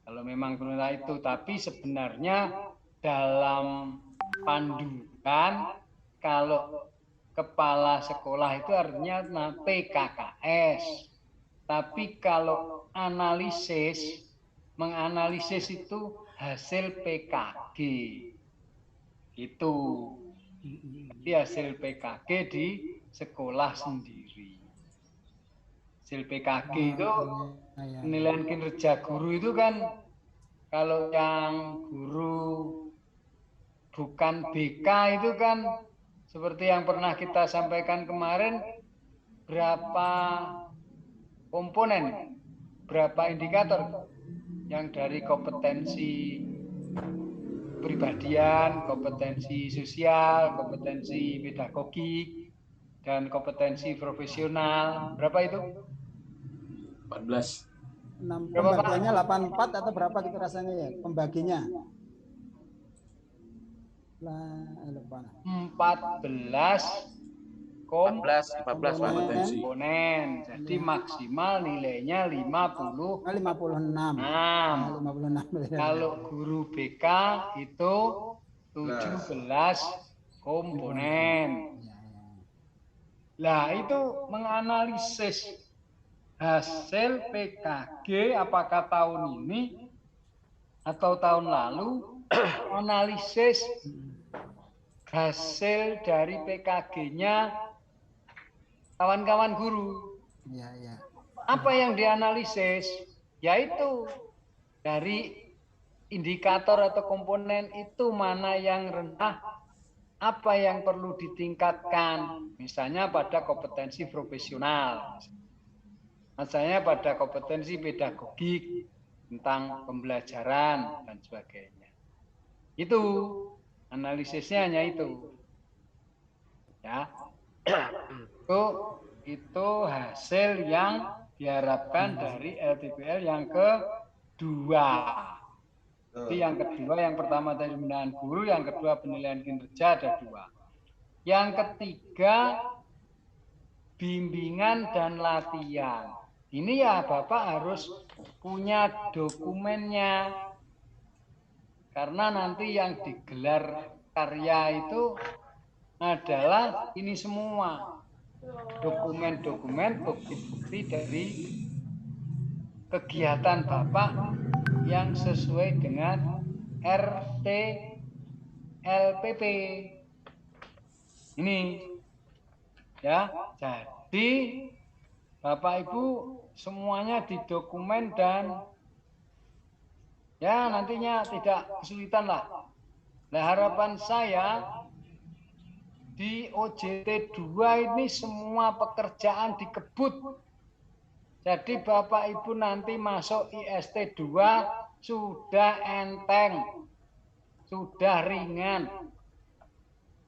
Kalau memang benar itu, tapi sebenarnya dalam panduan kalau kepala sekolah itu artinya PKKS. Tapi kalau menganalisis itu hasil PKG. Itu. Jadi hasil PKG di sekolah sendiri. Hasil PKG itu penilaian kinerja guru itu kan kalau yang guru bukan BK itu kan seperti yang pernah kita sampaikan kemarin, berapa komponen, berapa indikator yang dari kompetensi pribadian, kompetensi sosial, kompetensi pedagogik, dan kompetensi profesional. Berapa itu? 14. Pembagiannya 84 atau berapa gitu rasanya ya pembaginya? 14 komponen. Jadi maksimal nilainya 56. Kalau guru BK itu 17 komponen. Nah, itu menganalisis hasil PKG apakah tahun ini atau tahun lalu, analisis hasil dari PKG-nya kawan-kawan guru. Ya, ya. Apa yang dianalisis? Yaitu dari indikator atau komponen itu mana yang rendah, apa yang perlu ditingkatkan, misalnya pada kompetensi profesional, misalnya pada kompetensi pedagogik tentang pembelajaran dan sebagainya. Itu analisisnya hanya itu, ya. Itu hasil yang diharapkan dari LTPL yang kedua. Jadi yang kedua, yang pertama tadi pembinaan guru, yang kedua penilaian kinerja, ada 2. Yang ketiga, bimbingan dan latihan. Ini ya Bapak harus punya dokumennya. Karena nanti yang digelar karya itu adalah ini semua. Dokumen-dokumen bukti-bukti dari kegiatan Bapak yang sesuai dengan RTLPP ini, ya. Jadi Bapak Ibu semuanya didokumen dan ya nantinya tidak kesulitan lah. Nah, harapan saya di OJT 2 ini semua pekerjaan dikebut. Jadi Bapak Ibu nanti masuk IST 2 sudah enteng, sudah ringan.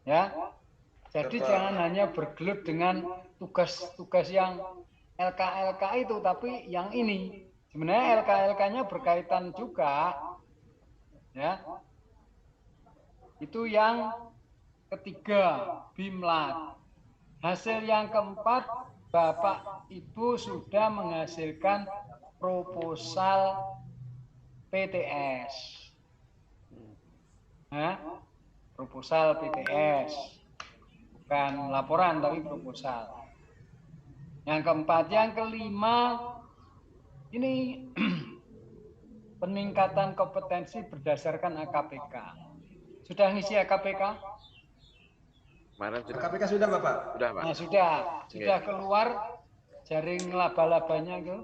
Ya. Jadi jangan hanya bergelut dengan tugas-tugas yang LK itu, tapi yang ini. Sebenarnya LK-nya berkaitan juga. Ya. Itu yang ketiga, BIMLAT. Hasil yang keempat, Bapak Ibu sudah menghasilkan proposal PTS. Nah, proposal PTS. Bukan laporan, tapi proposal. Yang keempat, yang kelima, ini peningkatan kompetensi berdasarkan AKPK. Sudah ngisi AKPK? KPK sudah Bapak? Sudah Pak. Nah, sudah keluar jaring laba-labanya itu.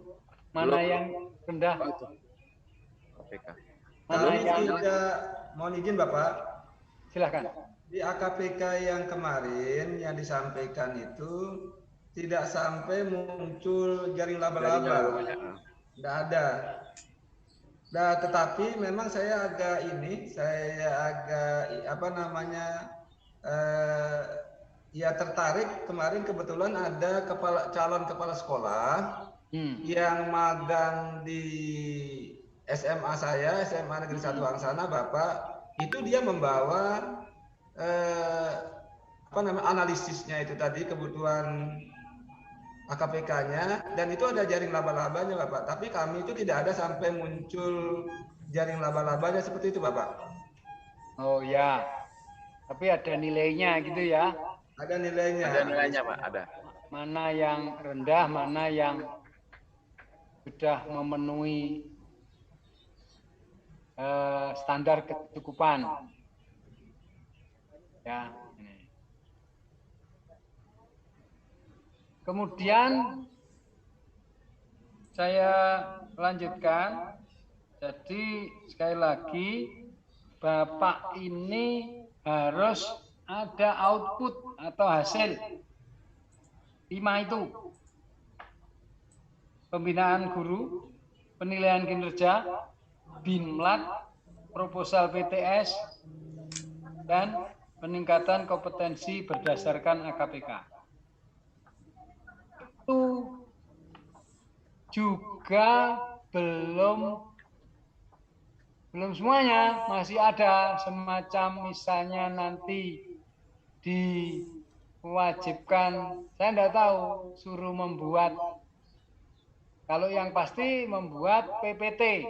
Mana yang rendah? KPK. Mana yang tidak, mohon izin Bapak. Silakan. Di AKPK yang kemarin yang disampaikan itu tidak sampai muncul jaring laba-laba. Tidak ada. Nah, tetapi memang saya agak ya tertarik. Kemarin kebetulan ada calon kepala sekolah yang magang di SMA saya, SMA Negeri 1 Angsana, Bapak, itu dia membawa analisisnya itu tadi, kebutuhan AKPK-nya, dan itu ada jaring laba-labanya Bapak, tapi kami itu tidak ada sampai muncul jaring laba-labanya seperti itu Bapak. Oh ya, tapi ada nilainya gitu ya? Ada nilainya. Ada nilainya Pak, ada. Mana yang rendah, mana yang sudah memenuhi standar kecukupan. Ya. Kemudian saya lanjutkan. Jadi sekali lagi Bapak ini harus ada output atau hasil 5 itu. Pembinaan guru, penilaian kinerja, BIMLAT, proposal PTS, dan peningkatan kompetensi berdasarkan AKPK. Itu juga belum semuanya, masih ada semacam misalnya nanti diwajibkan, saya tidak tahu, suruh membuat, kalau yang pasti membuat PPT.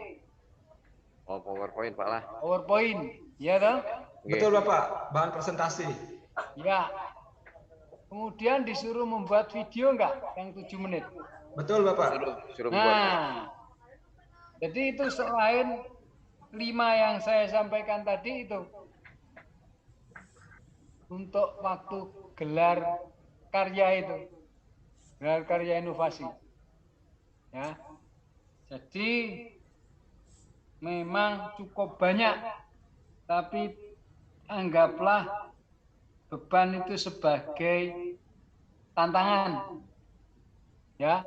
Oh, PowerPoint Pak lah. PowerPoint, ya toh? Betul Bapak, bahan presentasi. Ya. kemudian disuruh membuat video enggak yang 7 menit? Betul Bapak. Suruh buat. Nah, jadi itu selain 5 yang saya sampaikan tadi itu untuk waktu gelar karya itu, gelar karya inovasi. Ya, jadi memang cukup banyak, tapi anggaplah beban itu sebagai tantangan, ya,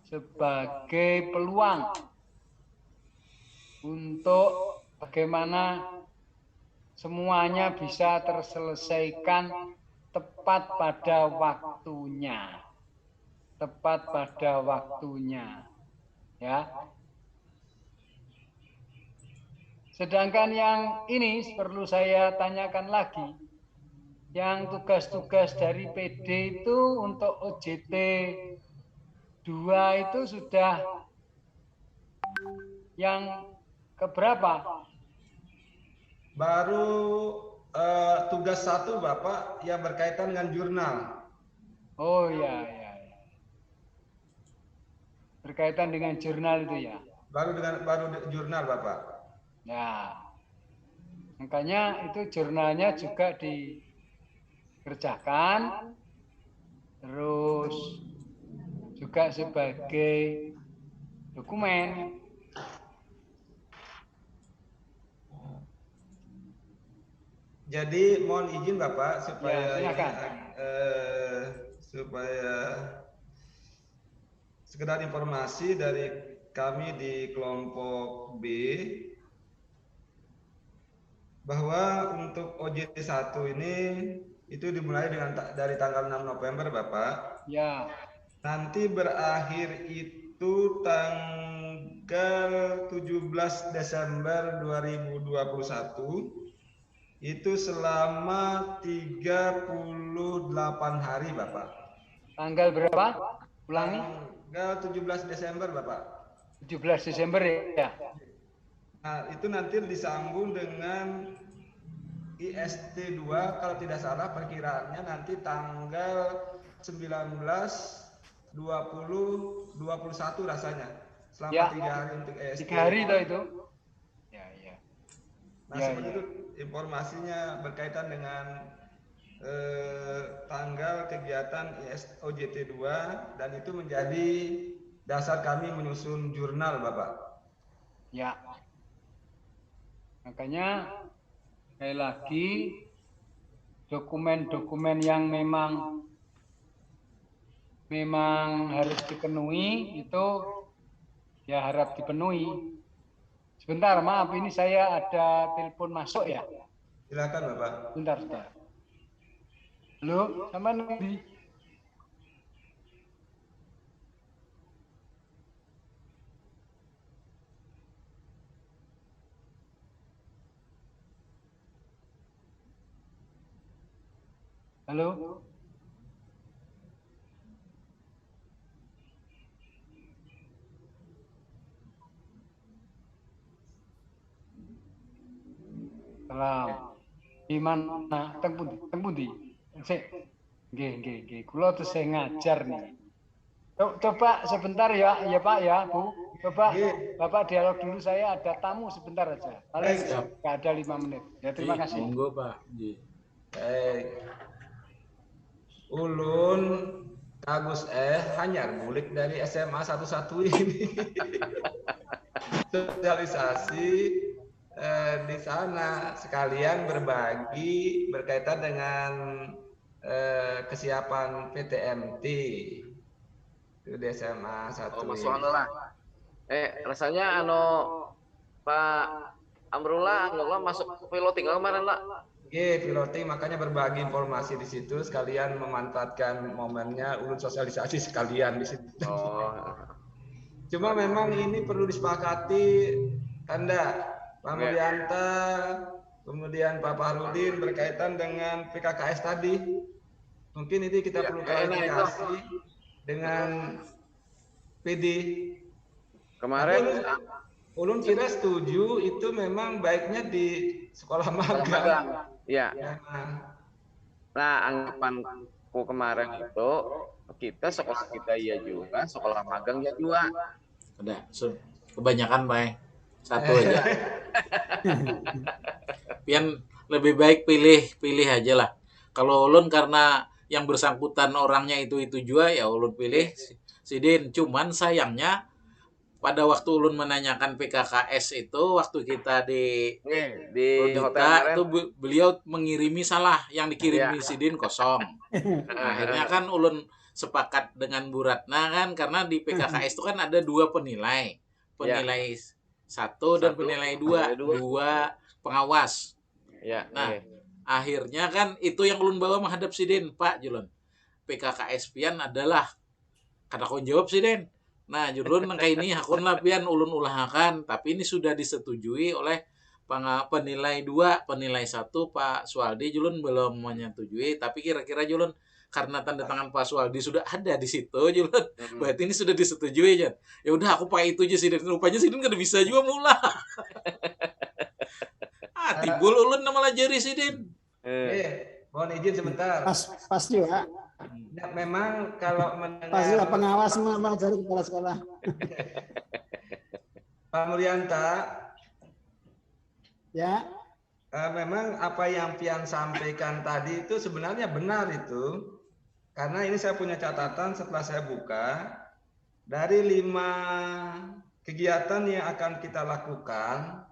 sebagai peluang untuk bagaimana semuanya bisa terselesaikan tepat pada waktunya, ya. Sedangkan yang ini perlu saya tanyakan lagi, yang tugas-tugas dari PD itu untuk OJT 2 itu sudah yang keberapa? Baru tugas 1 Bapak yang berkaitan dengan jurnal. Oh ya. Berkaitan dengan jurnal itu ya. Baru jurnal Bapak. Ya. Makanya itu jurnalnya juga dikerjakan, terus juga sebagai dokumen. Jadi mohon izin Bapak supaya supaya sekedar informasi dari kami di kelompok B bahwa untuk OJT 1 ini itu dimulai dari tanggal 6 November Bapak. Ya. Nanti berakhir itu tanggal 17 Desember 2021. Itu selama 38 hari Bapak. Tanggal berapa? Ulangi. Tanggal 17 Desember Bapak. 17 Desember ya. Nah, itu nanti disambung dengan IST 2 kalau tidak salah perkiraannya nanti tanggal 19, 20, 21 rasanya. Selama ya. 3 hari untuk IST. 3 hari itu. Ya. Nah, seperti itu informasinya berkaitan dengan tanggal kegiatan OJT 2 dan itu menjadi dasar kami menyusun jurnal Bapak. Ya. Makanya sekali lagi dokumen-dokumen yang memang harus dipenuhi itu ya harap dipenuhi. Sebentar, maaf ini saya ada telepon masuk ya. Silakan Bapak. Bentar. Halo, sama Nabi. Halo. Salam. Di mana? Teng pundi? Sik. Nggih. Kula tesih ngajar nih. Coba sebentar ya Pak ya, Bu. Coba Bapak dialog dulu, saya ada tamu sebentar aja. Paling nggak ada 5 menit. Ya terima kasih. Monggo Pak. Ulun Agus hanyar mulik dari SMA 11 ini. Sosialisasi di sana sekalian berbagi berkaitan dengan kesiapan PTMT itu di SMA 1. Oh, Mas lah. Rasanya Pak Amrullah masuk piloting kemarin lah. Piloting, makanya berbagi informasi di situ sekalian memanfaatkan momennya ulun sosialisasi sekalian di situ. Oh. Cuma memang ini perlu disepakati Anda Pak Mulyanta, kemudian Pak Fahrudin berkaitan dengan PKKS tadi. Mungkin ini kita perlu klarifikasi dengan PD. Kemarin ulun kira setuju itu memang baiknya di sekolah magang. Iya. Nah, anggapan waktu kemarin itu kita sekolah kita ya juga, sekolah magang ya juga. Udah, kebanyakan Pak. Satu aja. Pian lebih baik pilih aja lah. Kalau ulun karena yang bersangkutan orangnya itu juga ya ulun pilih Sidin. Cuman sayangnya pada waktu ulun menanyakan PKKS itu waktu kita di hotel kemarin itu beliau mengirimi salah, yang dikirimi Sidin kosong. Nah, akhirnya kan ulun sepakat dengan Bu Ratna kan, karena di PKKS itu kan ada 2 penilai. Penilai 1 dan penilai 2, 2 pengawas. Ya. Nah, akhirnya kan itu yang ulun bawa menghadap Sidin, Pak Julun. PKKS pian adalah kata kon jawab Sidin. Nah, Julun nang ini hakun lah pian ulun ulahakan, tapi ini sudah disetujui oleh penilai 2, penilai 1 Pak Sualdi. Julun belum menyetujui, tapi kira-kira Julun karena tanda tangan Pak Sualdi sudah ada di situ, Julun. Berarti ini sudah disetujui aja. Ya udah aku pakai itu aja Sidin. Rupanya Sidin kada bisa juga mula. Timbul ulun nama lajari Sidin. Mohon izin sebentar. Pas juga. Nah, memang kalau mendengar Pastilah pengawas mengajari kepala sekolah. Pak Muryanta, Ya. memang apa yang Pian sampaikan tadi itu sebenarnya benar itu. Karena ini saya punya catatan setelah saya buka, dari 5 kegiatan yang akan kita lakukan,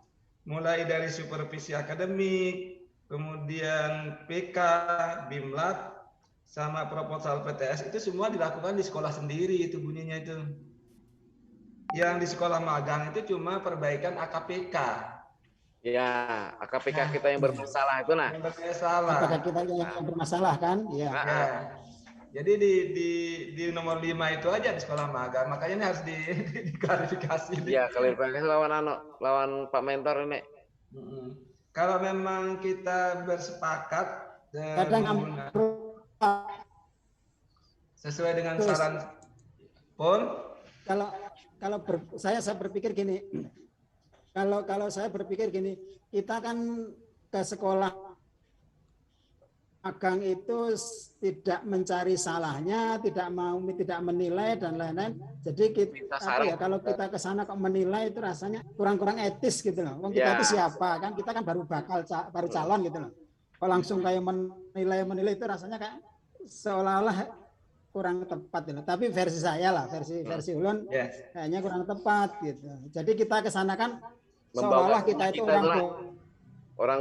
mulai dari supervisi akademik, kemudian PK, BIMLAT, sama proposal PTS itu semua dilakukan di sekolah sendiri itu bunyinya itu. Yang di sekolah magang itu cuma perbaikan AKPK. Ya, AKPK kita yang bermasalah itu nah. Yang bermasalah. Apakah kita yang bermasalah kan? Iya. Ya. Jadi di nomor 5 itu aja di sekolah magang, makanya ini harus diklarifikasi. Iya, klarifikasi lawan Pak Mentor ini. Kalau memang kita bersepakat sesuai dengan saran Pon. Saya berpikir gini. Kalau saya berpikir gini, kita kan ke sekolah magang itu tidak mencari salahnya, tidak menilai dan lain-lain. Jadi kalau kita ke sana kok menilai itu rasanya kurang etis gitu loh. Kita itu siapa kan? Kita kan baru calon gitu loh. Kalau langsung kayak menilai itu rasanya kayak seolah-olah kurang tepat gitu. Tapi versi saya lah, versi ulun kayaknya kurang tepat gitu. Jadi kita ke sana kan seolah kita itu orang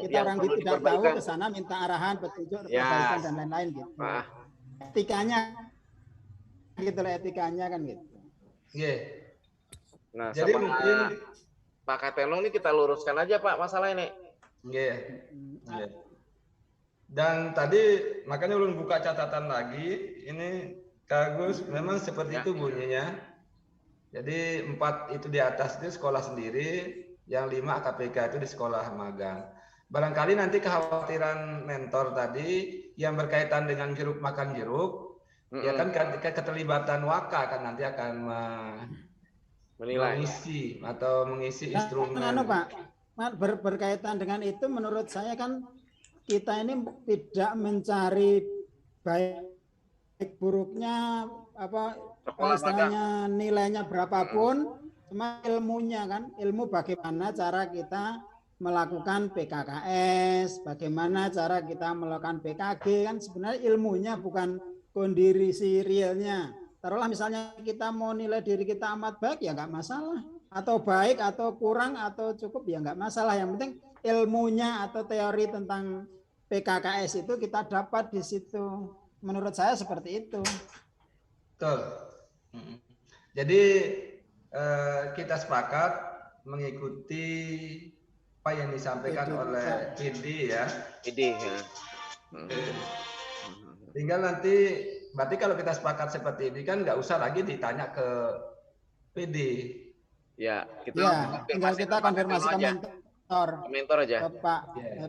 yang tidak tahu ke sana minta arahan, petunjuk, perbaikan dan lain-lain gitu. Etikanya gitu lah, etikanya kan gitu. Nah, jadi mungkin Pak Kateno ini kita luruskan aja Pak masalah ini. Dan tadi makanya ulun buka catatan lagi, ini Kagus memang seperti itu bunyinya. Jadi 4 itu di atas itu sekolah sendiri, yang 5 AKPK itu di sekolah magang. Barangkali nanti kekhawatiran mentor tadi yang berkaitan dengan jeruk makan jeruk, ya kan keterlibatan Waka kan nanti akan mengisi instrumen. Pak, berkaitan dengan itu menurut saya kan kita ini tidak mencari baik buruknya istilahnya nilainya berapapun. Cuma ilmunya kan, ilmu bagaimana cara kita melakukan PKKS, bagaimana cara kita melakukan PKG kan sebenarnya ilmunya bukan kondisi realnya. Taruhlah misalnya kita mau nilai diri kita amat baik ya nggak masalah, atau baik atau kurang atau cukup ya nggak masalah. Yang penting ilmunya atau teori tentang PKKS itu kita dapat di situ. Menurut saya seperti itu. Betul. Jadi kita sepakat mengikuti apa yang disampaikan oleh PD ya. PD ya. Tinggal nanti berarti kalau kita sepakat seperti ini kan nggak usah lagi ditanya ke PD. Ya, tinggal kita konfirmasi ke mentor aja. Ke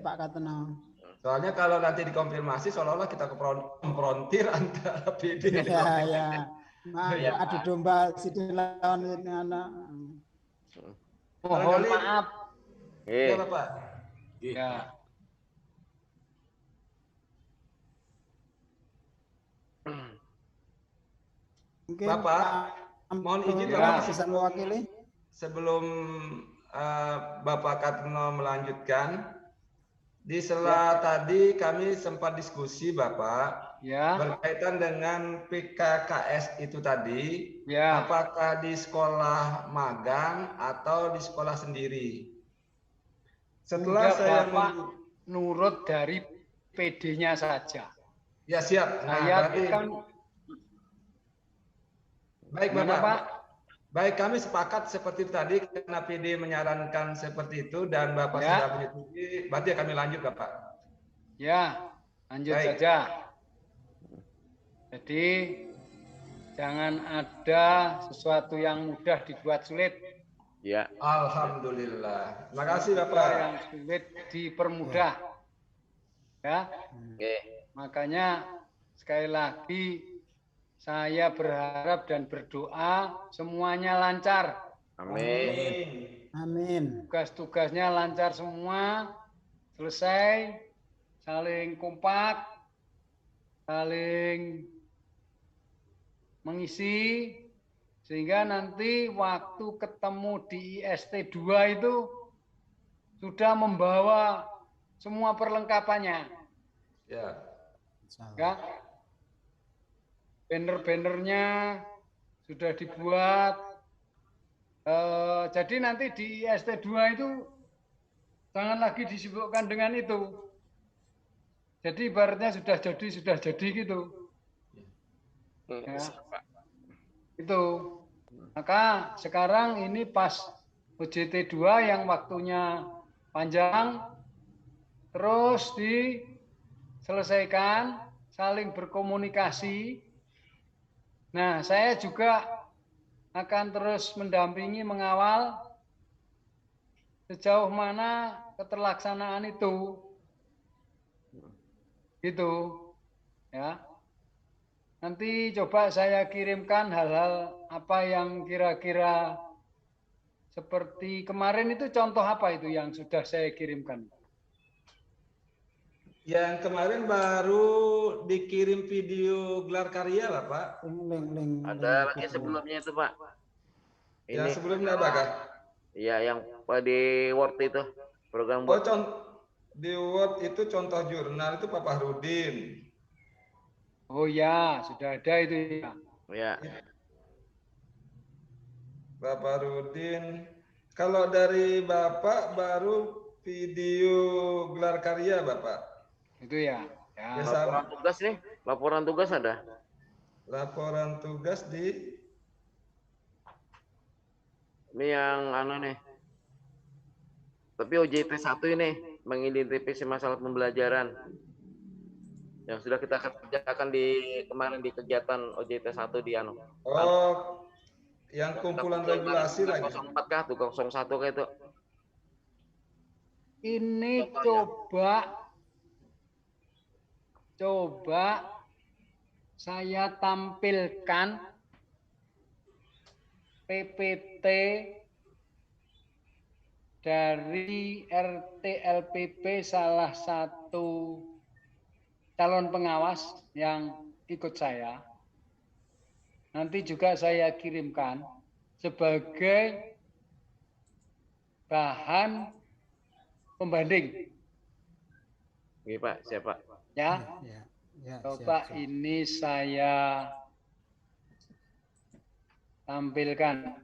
Pak Kateno. Soalnya kalau nanti dikonfirmasi seolah-olah kita komprontir antara PD dan adu domba Sidin lawan anak. Mohon maaf. Iya, Bapak. Iya. Mungkin Bapak, mohon izin Bapak bisa mewakili. Sebelum Bapak Katno melanjutkan, di sela tadi kami sempat diskusi Bapak berkaitan dengan PKKS itu tadi, apakah di sekolah magang atau di sekolah sendiri. Setelah saya nurut dari PD-nya saja. Ya siap. Nah, saya berarti kan baik Bapak. Baik, kami sepakat seperti tadi karena PD menyarankan seperti itu dan Bapak sudah menyetujui, berarti kami lanjut Bapak. Ya, lanjut saja. Jadi jangan ada sesuatu yang mudah dibuat sulit. Ya. Alhamdulillah. Terima kasih Bapak. Yang sulit dipermudah. Ya. Oke. Makanya sekali lagi saya berharap dan berdoa semuanya lancar. Amin. Amin. Tugas-tugasnya lancar semua, selesai, saling kompak, saling mengisi, sehingga nanti waktu ketemu di IST 2 itu sudah membawa semua perlengkapannya. Ya. Banner-bannernya sudah dibuat. Jadi nanti di IST 2 itu jangan lagi disibukkan dengan itu. Jadi ibaratnya sudah jadi gitu. Ya. Itu. Maka sekarang ini pas OJT 2 yang waktunya panjang, terus diselesaikan, saling berkomunikasi. Nah, saya juga akan terus mendampingi, mengawal sejauh mana keterlaksanaan itu. Gitu. Ya. Nanti coba saya kirimkan hal-hal apa yang kira-kira seperti kemarin itu, contoh apa itu yang sudah saya kirimkan? Yang kemarin baru dikirim video gelar karya lah Pak. Ada lagi sebelumnya itu Pak. Ini yang sebelumnya apa Kak? Iya, yang di Word itu program Word. Di Word itu contoh jurnal itu Pak Fahrudin. Oh ya, sudah ada itu ya. Ya. Pak Fahrudin. Kalau dari Bapak baru video gelar karya Bapak. Itu ya. Ya. Laporan tugas nih, laporan tugas ada. Laporan tugas di ini yang nih. Tapi OJT 1 ini mengidentifikasi masalah pembelajaran yang sudah kita kerjakan kemarin di kegiatan OJT 1 di Oh, yang kumpulan regulasi lagi. 04 kah, 01 kah itu? Ini coba saya tampilkan PPT dari RT-LPP salah satu calon pengawas yang ikut saya. Nanti juga saya kirimkan sebagai bahan pembanding. Oke Pak, siapa? Ya, coba siap. Ini saya tampilkan.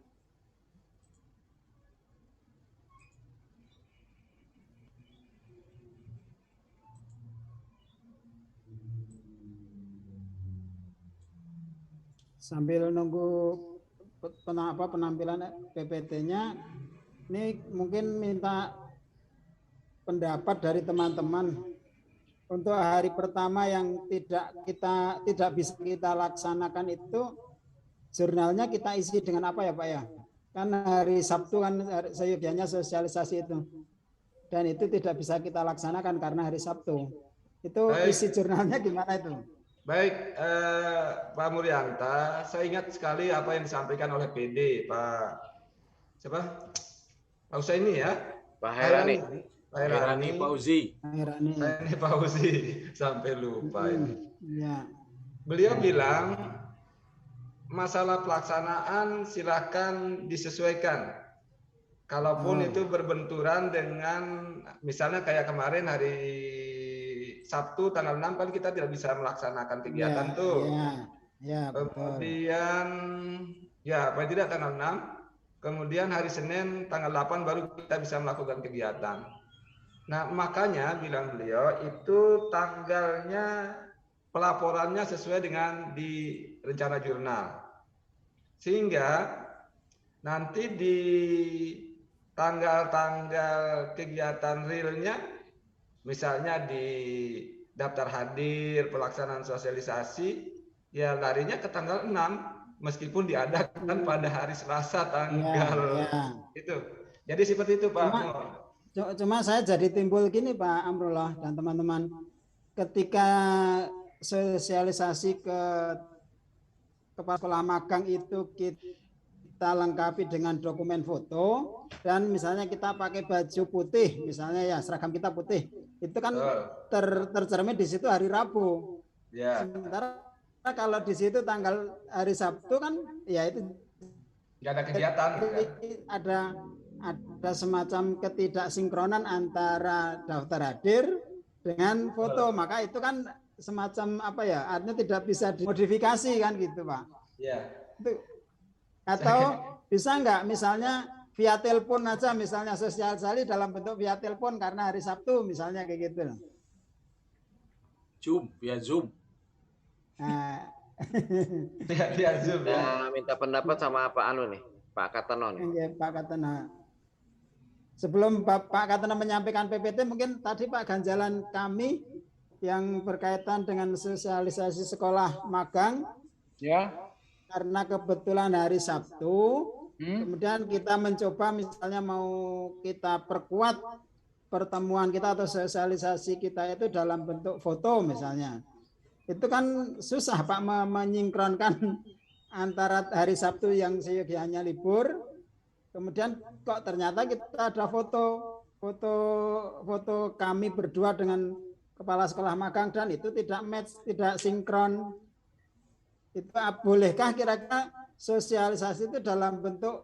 Sambil nunggu penampilan PPT-nya, ini mungkin minta pendapat dari teman-teman untuk hari pertama yang tidak bisa kita laksanakan itu, jurnalnya kita isi dengan apa ya Pak ya? Kan hari Sabtu kan seyogianya sosialisasi itu, dan itu tidak bisa kita laksanakan karena hari Sabtu. Itu isi jurnalnya gimana itu? Baik, Pak Muryanta, saya ingat sekali apa yang disampaikan oleh PD, Pak siapa? Pak Usaini ya? Pak Hairani. Pak Hairani Fauzi. Hairani Fauzi, sampai lupa ini. Ya. Beliau bilang masalah pelaksanaan silakan disesuaikan. Kalaupun itu berbenturan dengan misalnya kayak kemarin hari Sabtu tanggal 6 kan kita tidak bisa melaksanakan kegiatan tuh. Kemudian ya apa tidak tanggal 6. Kemudian hari Senin tanggal 8 baru kita bisa melakukan kegiatan. Nah, makanya bilang beliau itu tanggalnya pelaporannya sesuai dengan di rencana jurnal. Sehingga nanti di tanggal-tanggal kegiatan realnya, misalnya di daftar hadir, pelaksanaan sosialisasi, ya larinya ke tanggal 6, meskipun diadakan pada hari Selasa tanggal itu. Jadi seperti itu Pak. Cuma saya jadi timbul gini Pak Amrullah dan teman-teman, ketika sosialisasi ke kepala sekolah magang itu kita lengkapi dengan dokumen foto, dan misalnya kita pakai baju putih, misalnya ya seragam kita putih, itu kan tercermin di situ hari Rabu. Sementara kalau di situ tanggal hari Sabtu kan ya itu nggak ada kegiatan. Ada semacam ketidaksinkronan antara daftar hadir dengan foto, maka itu kan semacam apa ya, artinya tidak bisa dimodifikasi kan gitu Pak. Iya. Atau bisa nggak misalnya via telepon aja, misalnya sosialisasi dalam bentuk via telepon karena hari Sabtu misalnya kayak gitu. Via Zoom. Nah. via Zoom. Minta pendapat sama Pak Anu nih, Pak Katano nih. Iya, Pak Katano. Sebelum Pak Katano menyampaikan PPT, mungkin tadi Pak ganjalan kami yang berkaitan dengan sosialisasi sekolah magang. Ya. Karena kebetulan hari Sabtu, kemudian kita mencoba misalnya mau kita perkuat pertemuan kita atau sosialisasi kita itu dalam bentuk foto misalnya. Itu kan susah Pak menyinkronkan antara hari Sabtu yang seyogianya libur, kemudian kok ternyata kita ada foto kami berdua dengan kepala sekolah magang dan itu tidak match, tidak sinkron. Itu bolehkah kira-kira sosialisasi itu dalam bentuk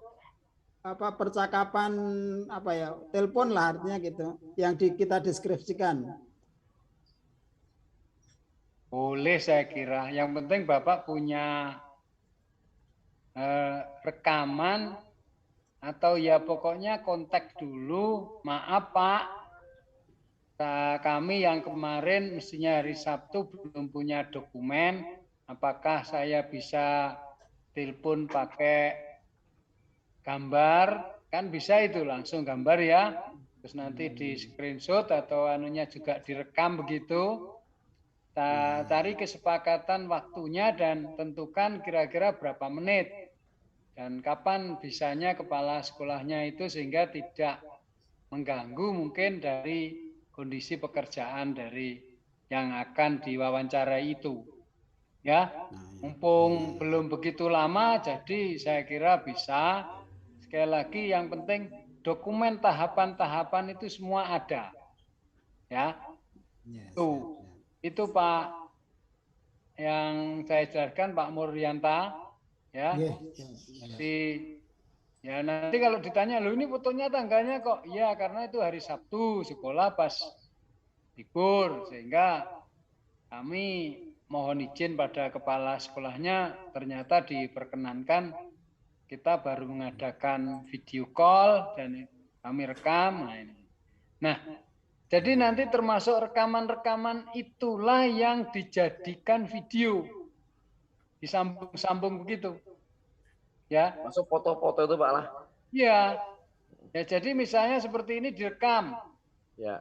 apa percakapan apa ya, telepon lah artinya gitu, yang kita deskripsikan? Boleh saya kira. Yang penting Bapak punya rekaman atau ya pokoknya kontak dulu. Maaf Pak, kami yang kemarin mestinya hari Sabtu belum punya dokumen. Apakah saya bisa telepon pakai gambar? Kan bisa itu langsung gambar ya. Terus nanti di screenshot atau anunya juga direkam begitu. Cari kesepakatan waktunya dan tentukan kira-kira berapa menit. Dan kapan bisanya kepala sekolahnya itu sehingga tidak mengganggu mungkin dari kondisi pekerjaan dari yang akan diwawancarai itu. Ya, mumpung belum begitu lama, jadi saya kira bisa. Sekali lagi yang penting dokumen tahapan-tahapan itu semua ada. Ya, itu Pak yang saya jelaskan Pak Muryanta. Ya, ya nanti kalau ditanya, loh ini fotonya tanggalnya kok? Iya, karena itu hari Sabtu, sekolah pas libur, sehingga kami mohon izin pada kepala sekolahnya, ternyata diperkenankan kita baru mengadakan video call dan kami rekam. Nah, jadi nanti termasuk rekaman-rekaman itulah yang dijadikan video, disambung-sambung begitu. Ya. Masuk foto-foto itu Pak lah. Iya. Ya jadi misalnya seperti ini direkam. Ya.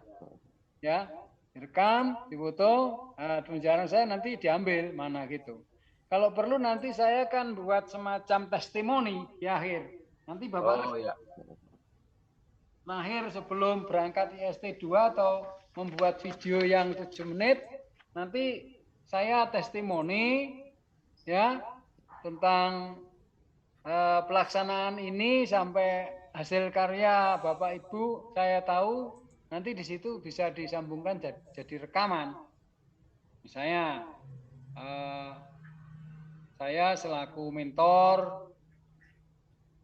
Ya. Direkam, difoto, pembicaraan saya nanti diambil mana gitu. Kalau perlu nanti saya kan buat semacam testimoni di akhir. Nanti Bapak lahir sebelum berangkat IST 2 atau membuat video yang 7 menit, nanti saya testimoni ya tentang pelaksanaan ini sampai hasil karya Bapak Ibu saya tahu. Nanti di situ bisa disambungkan jadi rekaman. Misalnya saya selaku mentor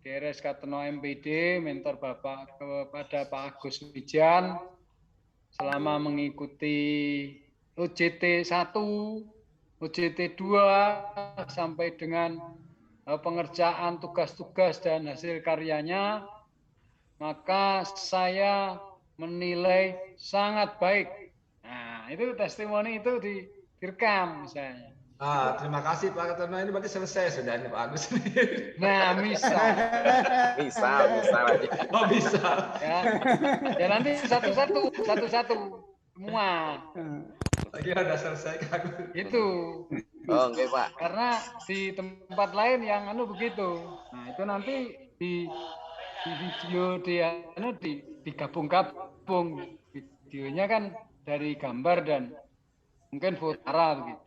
DRS Kateno MPD, mentor Bapak kepada Pak Agus Wijan selama mengikuti OJT 1, OJT 2 sampai dengan pengerjaan tugas-tugas dan hasil karyanya, maka saya menilai sangat baik. Nah, itu testimoni itu direkam misalnya. Terima kasih Pak Kateno. Ini berarti selesai sudah ini Pak Agus. Nah, misal. Bisa aja. Oh bisa. Ya nanti satu-satu semua. Kira udah selesai Kak Agus. Itu. Oh, oke Pak. Karena di tempat lain yang begitu. Nah, itu nanti di video digabung-gabung. Videonya kan dari gambar dan mungkin foto begitu.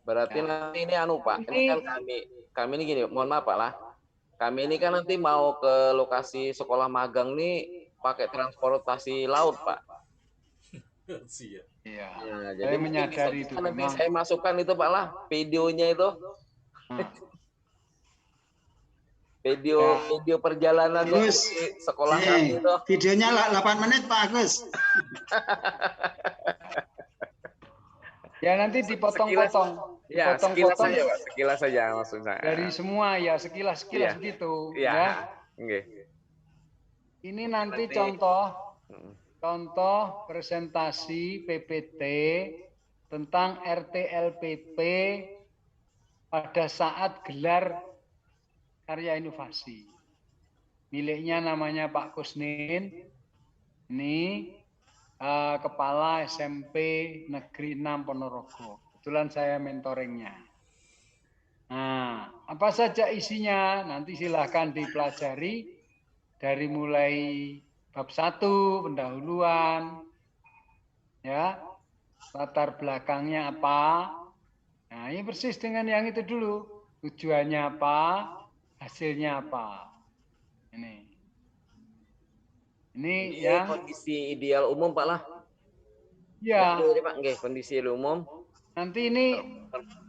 Berarti nanti ini Pak, ini kan kami ini gini, mohon maaf Pak lah. Kami ini kan nanti mau ke lokasi sekolah magang nih pakai transportasi laut Pak. Iya. Nah, Saya menyadari itu. Nanti saya masukkan itu Pak lah, videonya itu. Video perjalanan Agus, sekolah kami itu. Videonya 8 menit Pak Agus. Ya nanti dipotong-potong. Ya, sekilas saja Pak, sekilas saja maksud saya. Dari semua ya sekilas begitu. Ya. Okay. Ini nanti contoh presentasi PPT tentang RTLPP pada saat gelar karya inovasi. Miliknya namanya Pak Kusnin. Ini Kepala SMP Negeri 6 Ponorogo. Kebetulan saya mentoringnya. Nah, apa saja isinya? Nanti silahkan dipelajari dari mulai bab 1 pendahuluan, ya, latar belakangnya apa. Nah, ini persis dengan yang itu dulu. Tujuannya apa? Hasilnya apa? Ini yang kondisi ideal umum Pak lah. Ya. Pak, nggih, kondisi umum. Nanti ini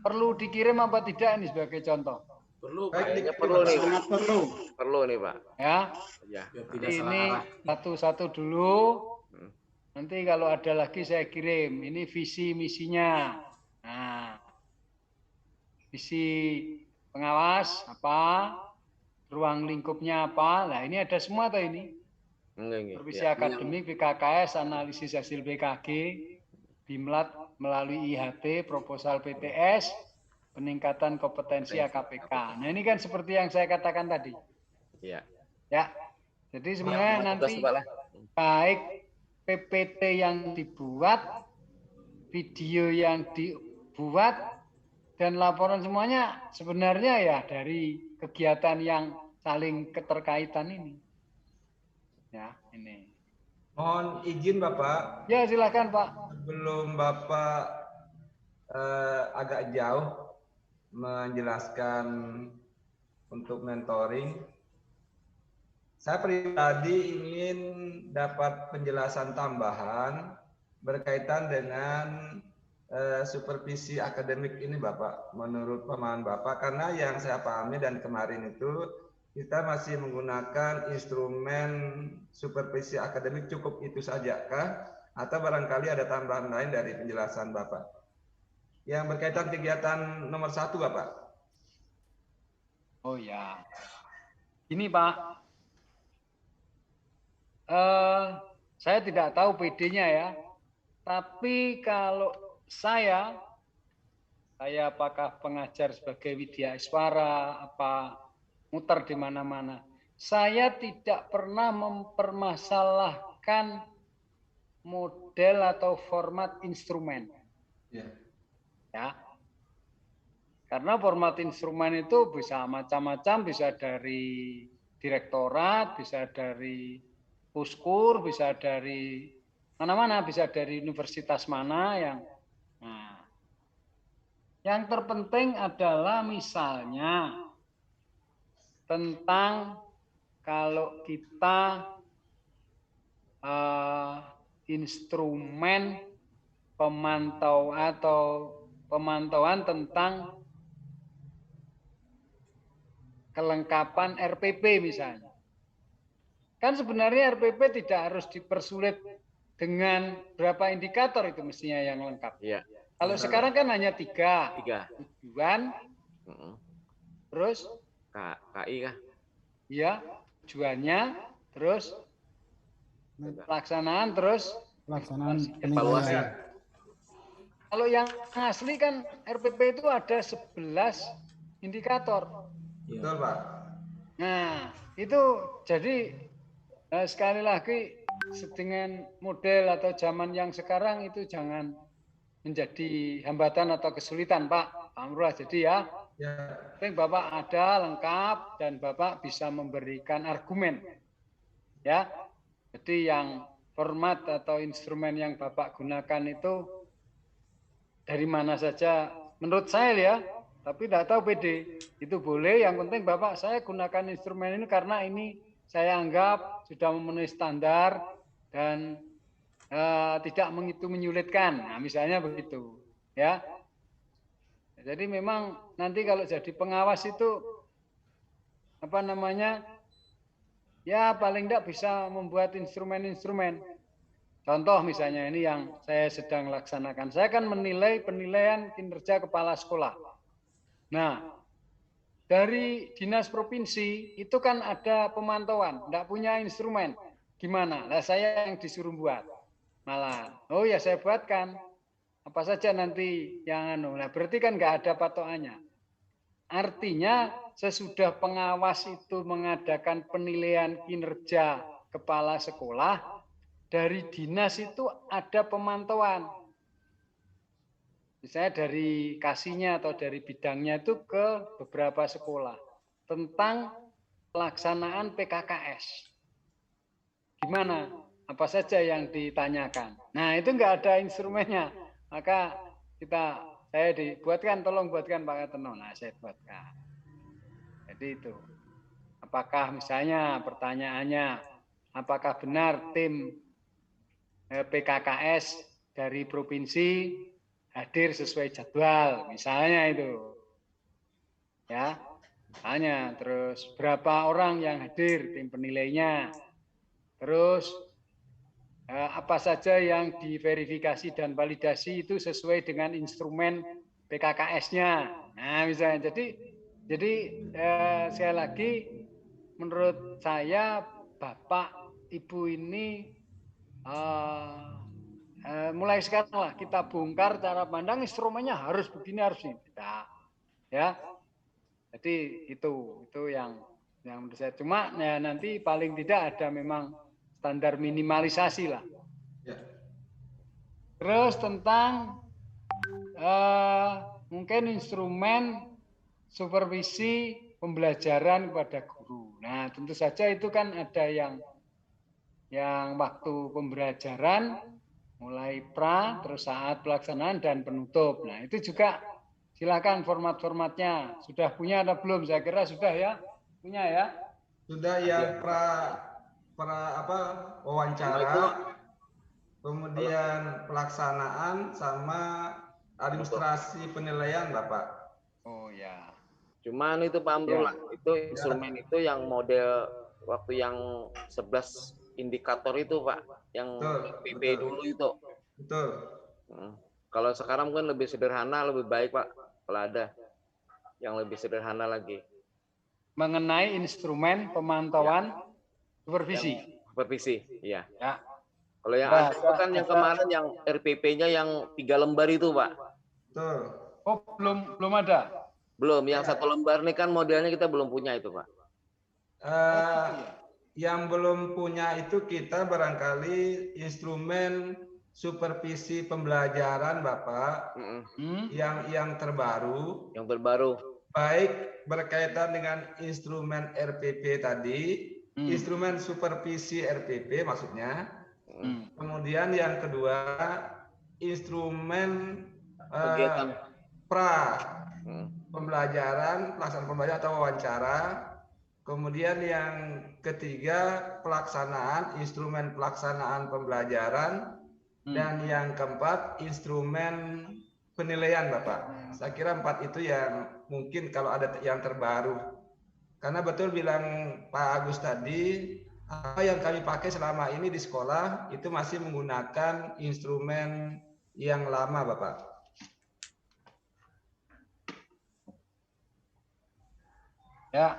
perlu dikirim apa tidak ini sebagai contoh? Perlu, kayaknya perlu nih. Perlu nih Pak. Ya. Tidak ini satu-satu dulu. Nanti kalau ada lagi saya kirim. Ini visi misinya. Nah, visi pengawas apa? Ruang lingkupnya apa? Nah, ini ada semua tuh ini. Provisi akademik, BKKS, analisis hasil BKG, BIMLAT melalui IHT, proposal PTS, peningkatan kompetensi AKPK. Nah ini kan seperti yang saya katakan tadi. Iya. Ya. Jadi sebenarnya nanti baik PPT yang dibuat, video yang dibuat, dan laporan semuanya sebenarnya ya dari kegiatan yang saling keterkaitan ini. Ya, ini. Mohon izin Bapak. Ya, silakan Pak. Sebelum Bapak agak jauh menjelaskan untuk mentoring, saya pribadi ingin dapat penjelasan tambahan berkaitan dengan supervisi akademik ini Bapak, menurut pemahaman Bapak, karena yang saya pahami dan kemarin itu kita masih menggunakan instrumen supervisi akademik cukup itu saja kah? Atau barangkali ada tambahan lain dari penjelasan Bapak? Yang berkaitan kegiatan nomor 1 Bapak. Oh ya. Ini Pak. Saya tidak tahu PD-nya ya. Tapi kalau saya apakah pengajar sebagai Widya Iswara, apa muter di mana-mana. Saya tidak pernah mempermasalahkan model atau format instrumen. Ya. Karena format instrumen itu bisa macam-macam, bisa dari direktorat, bisa dari puskur, bisa dari mana-mana, bisa dari universitas mana yang. Nah, yang terpenting adalah misalnya tentang kalau kita instrumen pemantauan tentang kelengkapan RPP misalnya. Kan sebenarnya RPP tidak harus dipersulit dengan berapa indikator itu mestinya yang lengkap. Iya. Kalau sekarang kan hanya 3. Tujuan, terus KI kah? Iya, tujuannya, terus pelaksanaan, terus pelaksanaan Evaluasi. Kalau yang asli kan RPP itu ada 11 indikator. Betul, Pak. Nah, itu jadi sekali lagi dengan model atau zaman yang sekarang itu jangan menjadi hambatan atau kesulitan, Pak Amrullah. Jadi ya, Bapak ada lengkap dan Bapak bisa memberikan argumen. Ya. Jadi yang format atau instrumen yang Bapak gunakan itu dari mana saja menurut saya ya, tapi tidak tahu PD. Itu boleh, yang penting Bapak saya gunakan instrumen ini karena ini saya anggap sudah memenuhi standar dan tidak begitu menyulitkan. Nah, misalnya begitu, ya. Jadi memang nanti kalau jadi pengawas itu apa namanya? Ya paling tidak bisa membuat instrumen-instrumen. Contoh misalnya ini yang saya sedang laksanakan. Saya kan menilai penilaian kinerja kepala sekolah. Nah, dari dinas provinsi itu kan ada pemantauan, tidak punya instrumen. Gimana? Lah saya yang disuruh buat. Malah, oh ya saya buatkan. Apa saja nanti yang nah berarti kan nggak ada patokannya. Artinya sesudah pengawas itu mengadakan penilaian kinerja kepala sekolah, dari dinas itu ada pemantauan. Misalnya dari kasihnya atau dari bidangnya itu ke beberapa sekolah tentang pelaksanaan PKKS. Gimana? Apa saja yang ditanyakan. Nah itu nggak ada instrumennya. Maka saya dibuatkan, tolong buatkan Pak Kateno. Nah saya buatkan. Jadi itu. Apakah misalnya pertanyaannya, apakah benar tim PKKS dari provinsi hadir sesuai jadwal, misalnya itu, ya, misalnya, terus berapa orang yang hadir tim penilainya, terus apa saja yang diverifikasi dan validasi itu sesuai dengan instrumen PKKS-nya. Nah, misalnya, jadi sekali lagi, menurut saya Bapak Ibu ini mulai sekarang lah kita bongkar cara pandang instrumennya harus begini harus ini, tidak, ya. Jadi itu yang menurut saya. Cuma ya nanti paling tidak ada memang standar minimalisasi lah. Terus tentang mungkin instrumen supervisi pembelajaran kepada guru. Nah tentu saja itu kan ada yang waktu pembelajaran mulai pra, terus saat pelaksanaan dan penutup. Nah itu juga silakan format-formatnya. Sudah punya atau belum? Saya kira sudah ya, punya ya. Sudah yang wawancara, kemudian pelaksanaan sama administrasi penilaian, Bapak. Oh ya. Cuman itu Pak Amrullah, itu instrumen itu yang model waktu yang 11 indikator itu Pak, yang PP dulu itu. Betul. Kalau sekarang kan lebih sederhana, lebih baik Pak, kalau ada yang lebih sederhana lagi. Mengenai instrumen pemantauan supervisi. Supervisi, iya. Ya. Kalau yang ada itu kan yang kemarin yang RPP-nya yang 3 lembar itu Pak. Betul. Oh belum ada. Belum, yang 1 lembar ini kan modelnya kita belum punya itu Pak. Yang belum punya itu kita barangkali instrumen supervisi pembelajaran Bapak yang terbaru. Yang terbaru. Baik berkaitan dengan instrumen RPP tadi, instrumen supervisi RPP maksudnya. Kemudian yang kedua instrumen pra pembelajaran, pelaksanaan pembelajaran atau wawancara. Kemudian yang ketiga pelaksanaan, instrumen pelaksanaan pembelajaran, dan yang keempat instrumen penilaian Bapak. Saya kira 4 itu yang mungkin kalau ada yang terbaru. Karena betul bilang Pak Agus tadi, apa yang kami pakai selama ini di sekolah itu masih menggunakan instrumen yang lama, Bapak. Ya,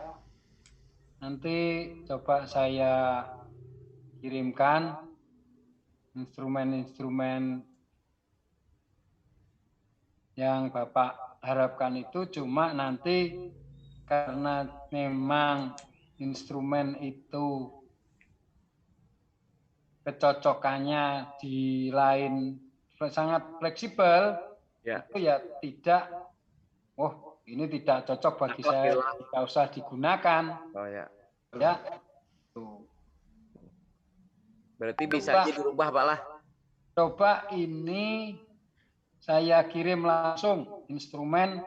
nanti coba saya kirimkan instrumen-instrumen yang Bapak harapkan itu, cuma nanti karena memang instrumen itu kecocokannya di lain sangat fleksibel, Ya. itu ya tidak, oh ini tidak cocok bagi saya, tidak usah digunakan. Oh ya. Ya, tuh. Berarti bisa aja dirubah, Pak lah. Coba ini saya kirim langsung instrumen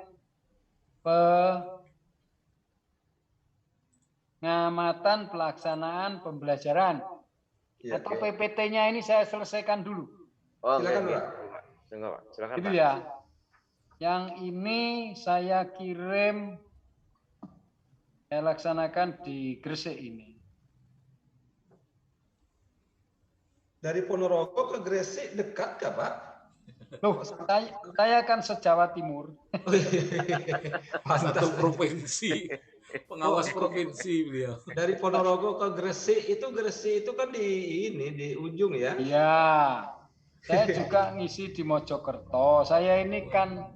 pengamatan pelaksanaan pembelajaran. Ya, Atau PPT-nya ini saya selesaikan dulu. Oh, silakan, oke. Pak. Silakan, Itu Pak. ya. Yang ini saya kirim, saya laksanakan di Gresik ini. Dari Ponorogo ke Gresik dekat nggak, Pak? Loh, saya kan se-Jawa Timur. Satu provinsi. Pengawas provinsi beliau. Dari Ponorogo ke Gresik itu kan di ujung ya. Iya. Saya juga ngisi di Mojokerto. Saya ini kan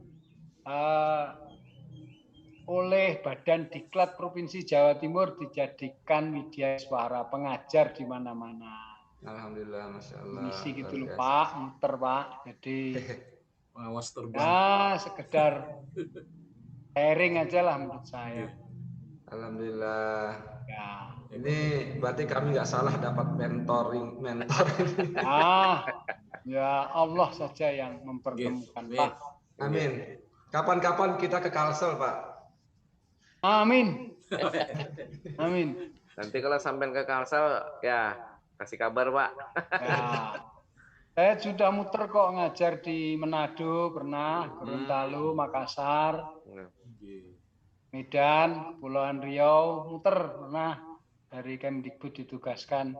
oleh Badan Diklat Provinsi Jawa Timur dijadikan widya suara pengajar di mana-mana. Alhamdulillah, Masya Allah. Ngisi gitu loh, Pak, muter, Pak. Jadi Pengawas terbang. ya sekedar sharing aja lah menurut saya. Alhamdulillah. Ya. Ini berarti kami nggak salah dapat mentor. Ya Allah saja yang mempertemukan, Amin. Pak. Amin. Kapan-kapan kita ke Kalsel, Pak. Amin. Amin. Nanti kalau sampai ke Kalsel, ya kasih kabar, Pak. Ya. Saya sudah muter kok ngajar di Manado, pernah, Gorontalo, Makassar, Medan, Kepulauan Riau, muter pernah. Dari Kemdikbud ditugaskan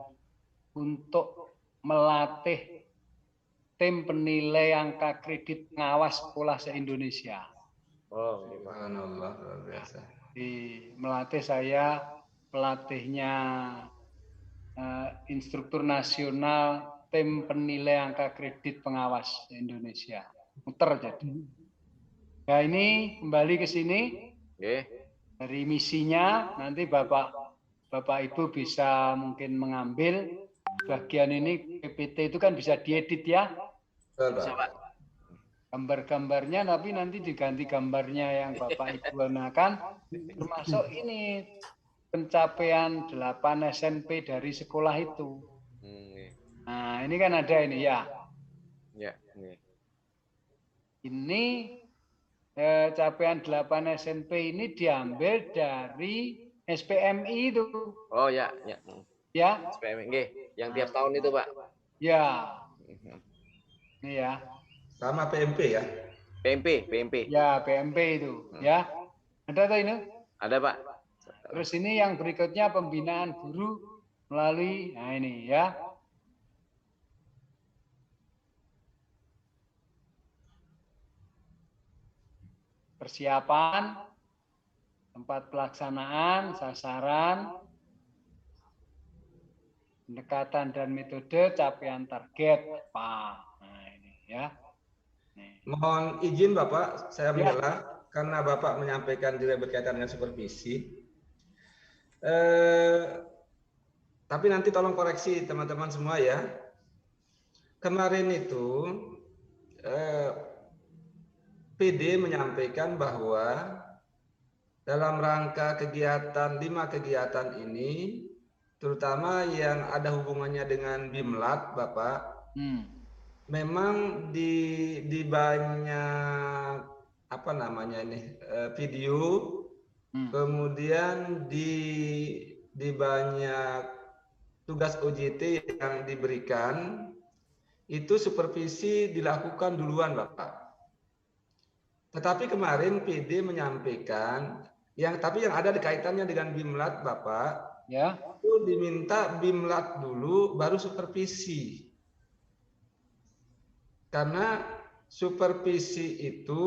untuk melatih tim penilai angka kredit pengawas sekolah se-Indonesia. Oh, Subhanallah, luar biasa. Melatih saya, pelatihnya instruktur nasional tim penilai angka kredit pengawas se-Indonesia. Muter jadi. Ya ini kembali ke sini. Dari misinya nanti Bapak Ibu bisa mungkin mengambil bagian ini. PPT itu kan bisa diedit ya. Betul, Pak. Gambar-gambarnya tapi nanti diganti gambarnya yang Bapak Ibu gunakan, termasuk ini pencapaian 8 SMP dari sekolah itu. Nah ini kan ada ini ya. Ya, ini. Ini capaian 8 SMP ini diambil dari SPMI itu. Oh ya, ya. Ya. SPMI, yang tiap tahun itu, Pak. Ya. Ini ya. Sama PMP ya. PMP. Ya, PMP itu, ya. Ada tuh ini? Ada, Pak. Terus ini yang berikutnya pembinaan guru melalui, nah ini ya. Persiapan, tempat pelaksanaan, sasaran, pendekatan dan metode, capaian target, Pak. Nah ini ya. Nih. Mohon izin Bapak, saya mengelak karena Bapak menyampaikan juga berkaitan dengan supervisi. Tapi nanti tolong koreksi teman-teman semua ya. Kemarin itu PD menyampaikan bahwa dalam rangka kegiatan 5 kegiatan ini, terutama yang ada hubungannya dengan BIMLAT, Bapak, memang di banyak apa namanya ini video, kemudian di banyak tugas OJT yang diberikan itu supervisi dilakukan duluan, Bapak. Tetapi kemarin PD menyampaikan Tapi yang ada kaitannya dengan BIMLAT Bapak, Ya. itu diminta BIMLAT dulu baru supervisi. Karena supervisi itu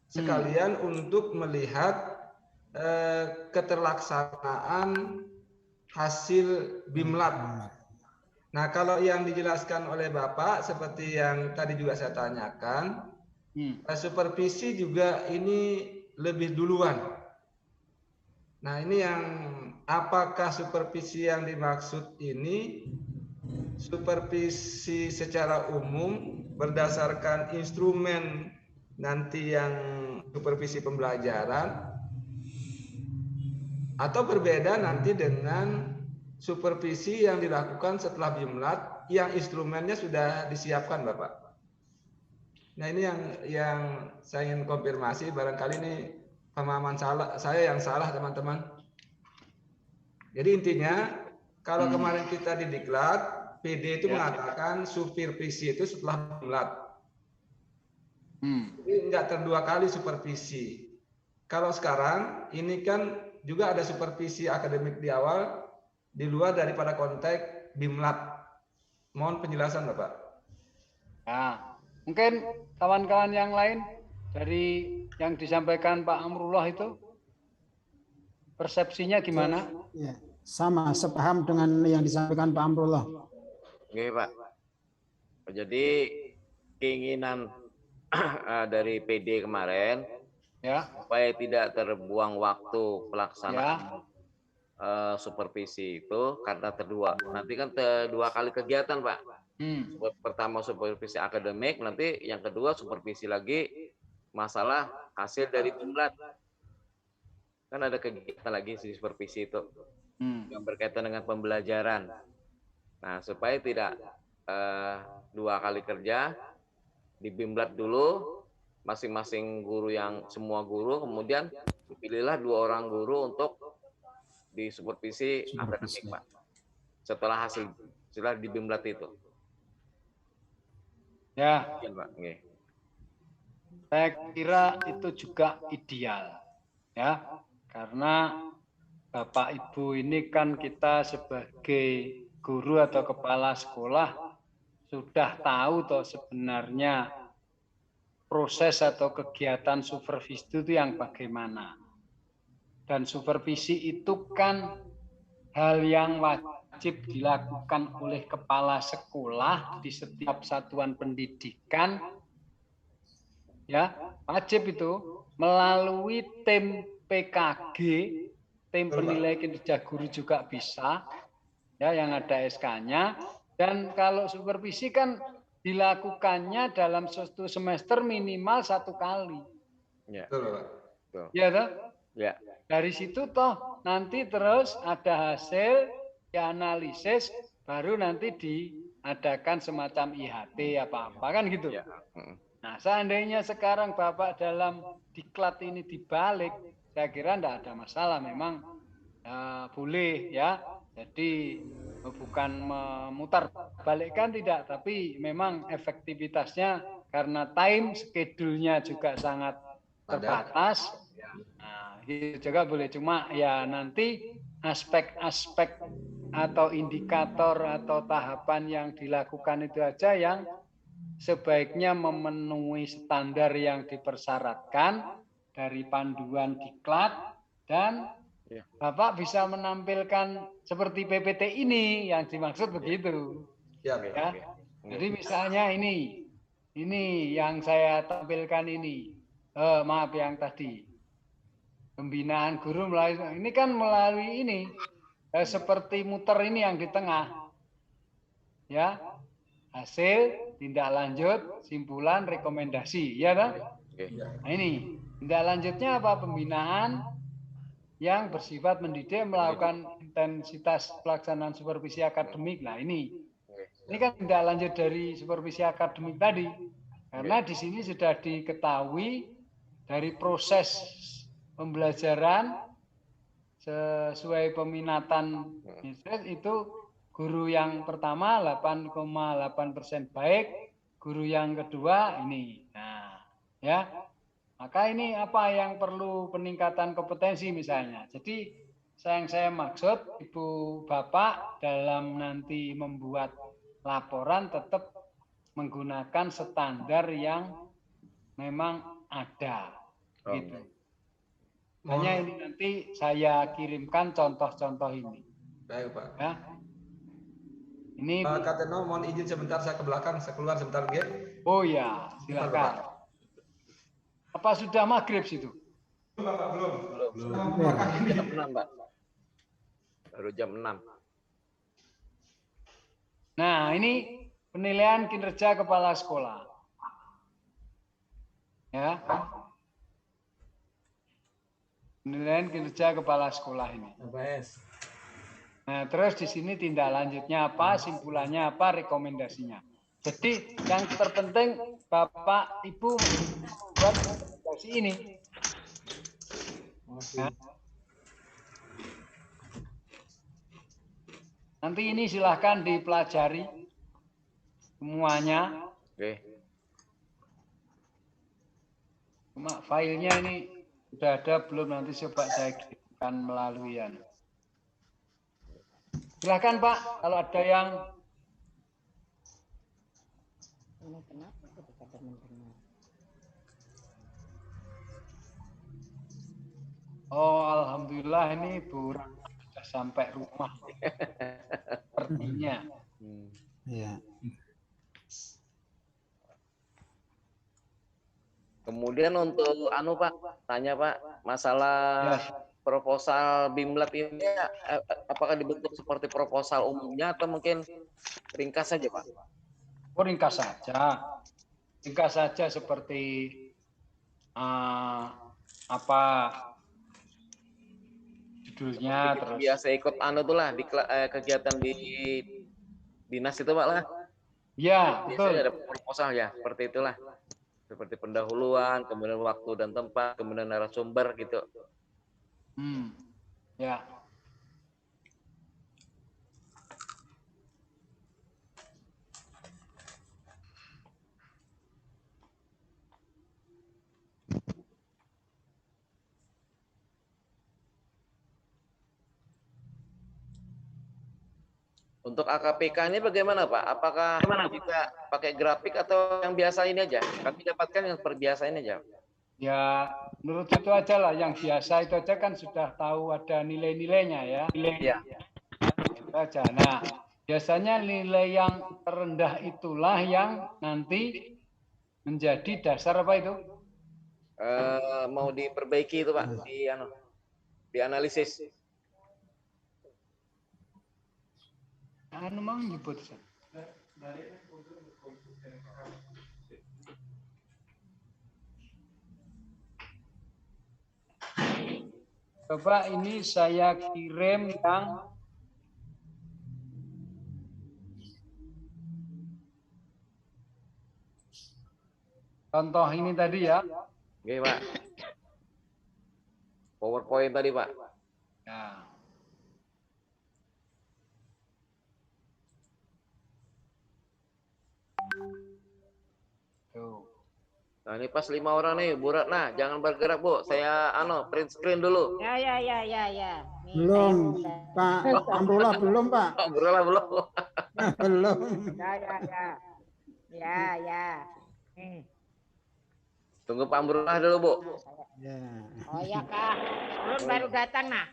sekalian untuk melihat keterlaksanaan hasil BIMLAT. Nah, kalau yang dijelaskan oleh Bapak seperti yang tadi juga saya tanyakan, supervisi juga ini lebih duluan. Nah, ini yang apakah supervisi yang dimaksud ini supervisi secara umum berdasarkan instrumen nanti yang supervisi pembelajaran, atau berbeda nanti dengan supervisi yang dilakukan setelah BIMLAT yang instrumennya sudah disiapkan Bapak. Nah, ini yang saya ingin konfirmasi, barangkali ini pemahaman saya yang salah teman-teman. Jadi intinya kalau kemarin kita di Diklat, PD itu mengatakan supervisi itu setelah BIMLAT. Jadi enggak terdua kali supervisi. Kalau sekarang ini kan juga ada supervisi akademik di awal di luar daripada konteks BIMLAT. Mohon penjelasan Bapak. Nah, mungkin kawan-kawan yang lain dari yang disampaikan Pak Amrullah itu persepsinya gimana? Ya, sama, sepaham dengan yang disampaikan Pak Amrullah. Oke Pak. Jadi keinginan dari PD kemarin supaya tidak terbuang waktu pelaksanaan supervisi itu karena nanti kan dua kali kegiatan Pak. Pertama supervisi akademik, nanti yang kedua supervisi lagi masalah hasil dari BIMLAT. Kan ada kegiatan lagi supervisi itu yang berkaitan dengan pembelajaran. Nah, supaya tidak dua kali kerja, di BIMLAT dulu masing-masing guru, yang semua guru, kemudian dipilihlah 2 orang guru untuk di supervisi akademik Pak. Setelah di BIMLAT itu. Ya. Ya, Pak. Oke. Saya kira itu juga ideal, ya, karena Bapak Ibu ini kan kita sebagai guru atau kepala sekolah sudah tahu toh sebenarnya proses atau kegiatan supervisi itu yang bagaimana. Dan supervisi itu kan hal yang wajib dilakukan oleh kepala sekolah di setiap satuan pendidikan, ya, wajib itu melalui tim PKG, tim penilai kinerja guru juga bisa, ya, yang ada SK-nya. Dan kalau supervisi kan dilakukannya dalam 1 semester minimal 1 kali. Ya. Ya, toh? Ya. Dari situ toh nanti terus ada hasil dianalisis, baru nanti diadakan semacam IHT apa-apa kan gitu. Ya. Nah, seandainya sekarang Bapak dalam diklat ini dibalik, saya kira tidak ada masalah, memang boleh ya. Jadi bukan memutar balikkan, tidak, tapi memang efektivitasnya karena time schedule-nya juga sangat terbatas. Nah, itu juga boleh, cuma ya nanti aspek-aspek atau indikator atau tahapan yang dilakukan itu aja yang sebaiknya memenuhi standar yang dipersyaratkan dari panduan diklat, dan Bapak bisa menampilkan seperti PPT ini yang dimaksud begitu. Ya. Jadi misalnya ini yang saya tampilkan ini, maaf yang tadi, pembinaan guru melalui ini kan melalui ini seperti muter ini yang di tengah, ya, hasil, tindak lanjut, simpulan, rekomendasi, ya kan? Nah, ini tindak lanjutnya apa? Pembinaan yang bersifat mendidik, melakukan intensitas pelaksanaan supervisi akademik. Nah, ini kan tindak lanjut dari supervisi akademik tadi, karena di sini sudah diketahui dari proses pembelajaran sesuai peminatan itu guru yang pertama 8,8% baik, guru yang kedua ini. Nah, ya. Maka ini apa yang perlu peningkatan kompetensi misalnya. Jadi yang saya maksud Ibu Bapak dalam nanti membuat laporan tetap menggunakan standar yang memang ada. Gitu. Hanya ini nanti saya kirimkan contoh-contoh ini. Baik, Pak. Ya. Ini Pak Kateno, mohon izin sebentar saya ke belakang, saya keluar sebentar, G. Oh ya, silakan. Apa sudah maghrib situ? Belum, Pak, belum. Jam 6, Pak. Baru jam 6. Nah, ini penilaian kinerja kepala sekolah. Ya. Penilaian kinerja kepala sekolah ini. LPS. Nah, terus di sini tindak lanjutnya apa, simpulannya apa, rekomendasinya. Jadi yang terpenting Bapak Ibu buat rekomendasi ini. Nah, nanti ini silahkan dipelajari semuanya. Oke. Cuma filenya ini sudah ada belum, nanti coba saya kirimkan melalui Silakan Pak, kalau ada yang Oh, alhamdulillah ini Bu sudah sampai rumah. Sepertinya. Ya. Kemudian untuk Pak, tanya Pak, masalah proposal BIMLAB ini apakah dibentuk seperti proposal umumnya atau mungkin ringkas saja Pak? Oh, ringkas saja. Ringkas saja seperti apa judulnya, terus biasa ikut itulah di kegiatan di dinas itu Pak lah. Ya, betul. Biasanya ada proposal ya, seperti itulah. Seperti pendahuluan, kemudian waktu dan tempat, kemudian narasumber gitu. Ya. Untuk AKPK ini bagaimana Pak? Apakah kita pakai grafik atau yang biasa ini aja? Kami dapatkan yang biasa ini aja. Ya, menurut itu aja lah. Yang biasa itu aja kan sudah tahu ada nilai-nilainya ya. Iya. Itu aja. Nah, biasanya nilai yang terendah itulah yang nanti menjadi dasar apa itu? Mau diperbaiki itu Pak, dianalisis. Mau nyebut. Coba ini saya kirim yang contoh ini tadi ya. Oke Pak. PowerPoint tadi Pak. Ya. Tuh. Nah ini pas 5 orang nih, Bu Ratna, jangan bergerak Bu. Saya print screen dulu. Ya. Nih, Belum, Pak Amrullah belum Pak. Amrullah belum. Belum. Ya. Tunggu Pak Amrullah dulu Bu. Ya. Oh ya Kak, belum baru datang nah.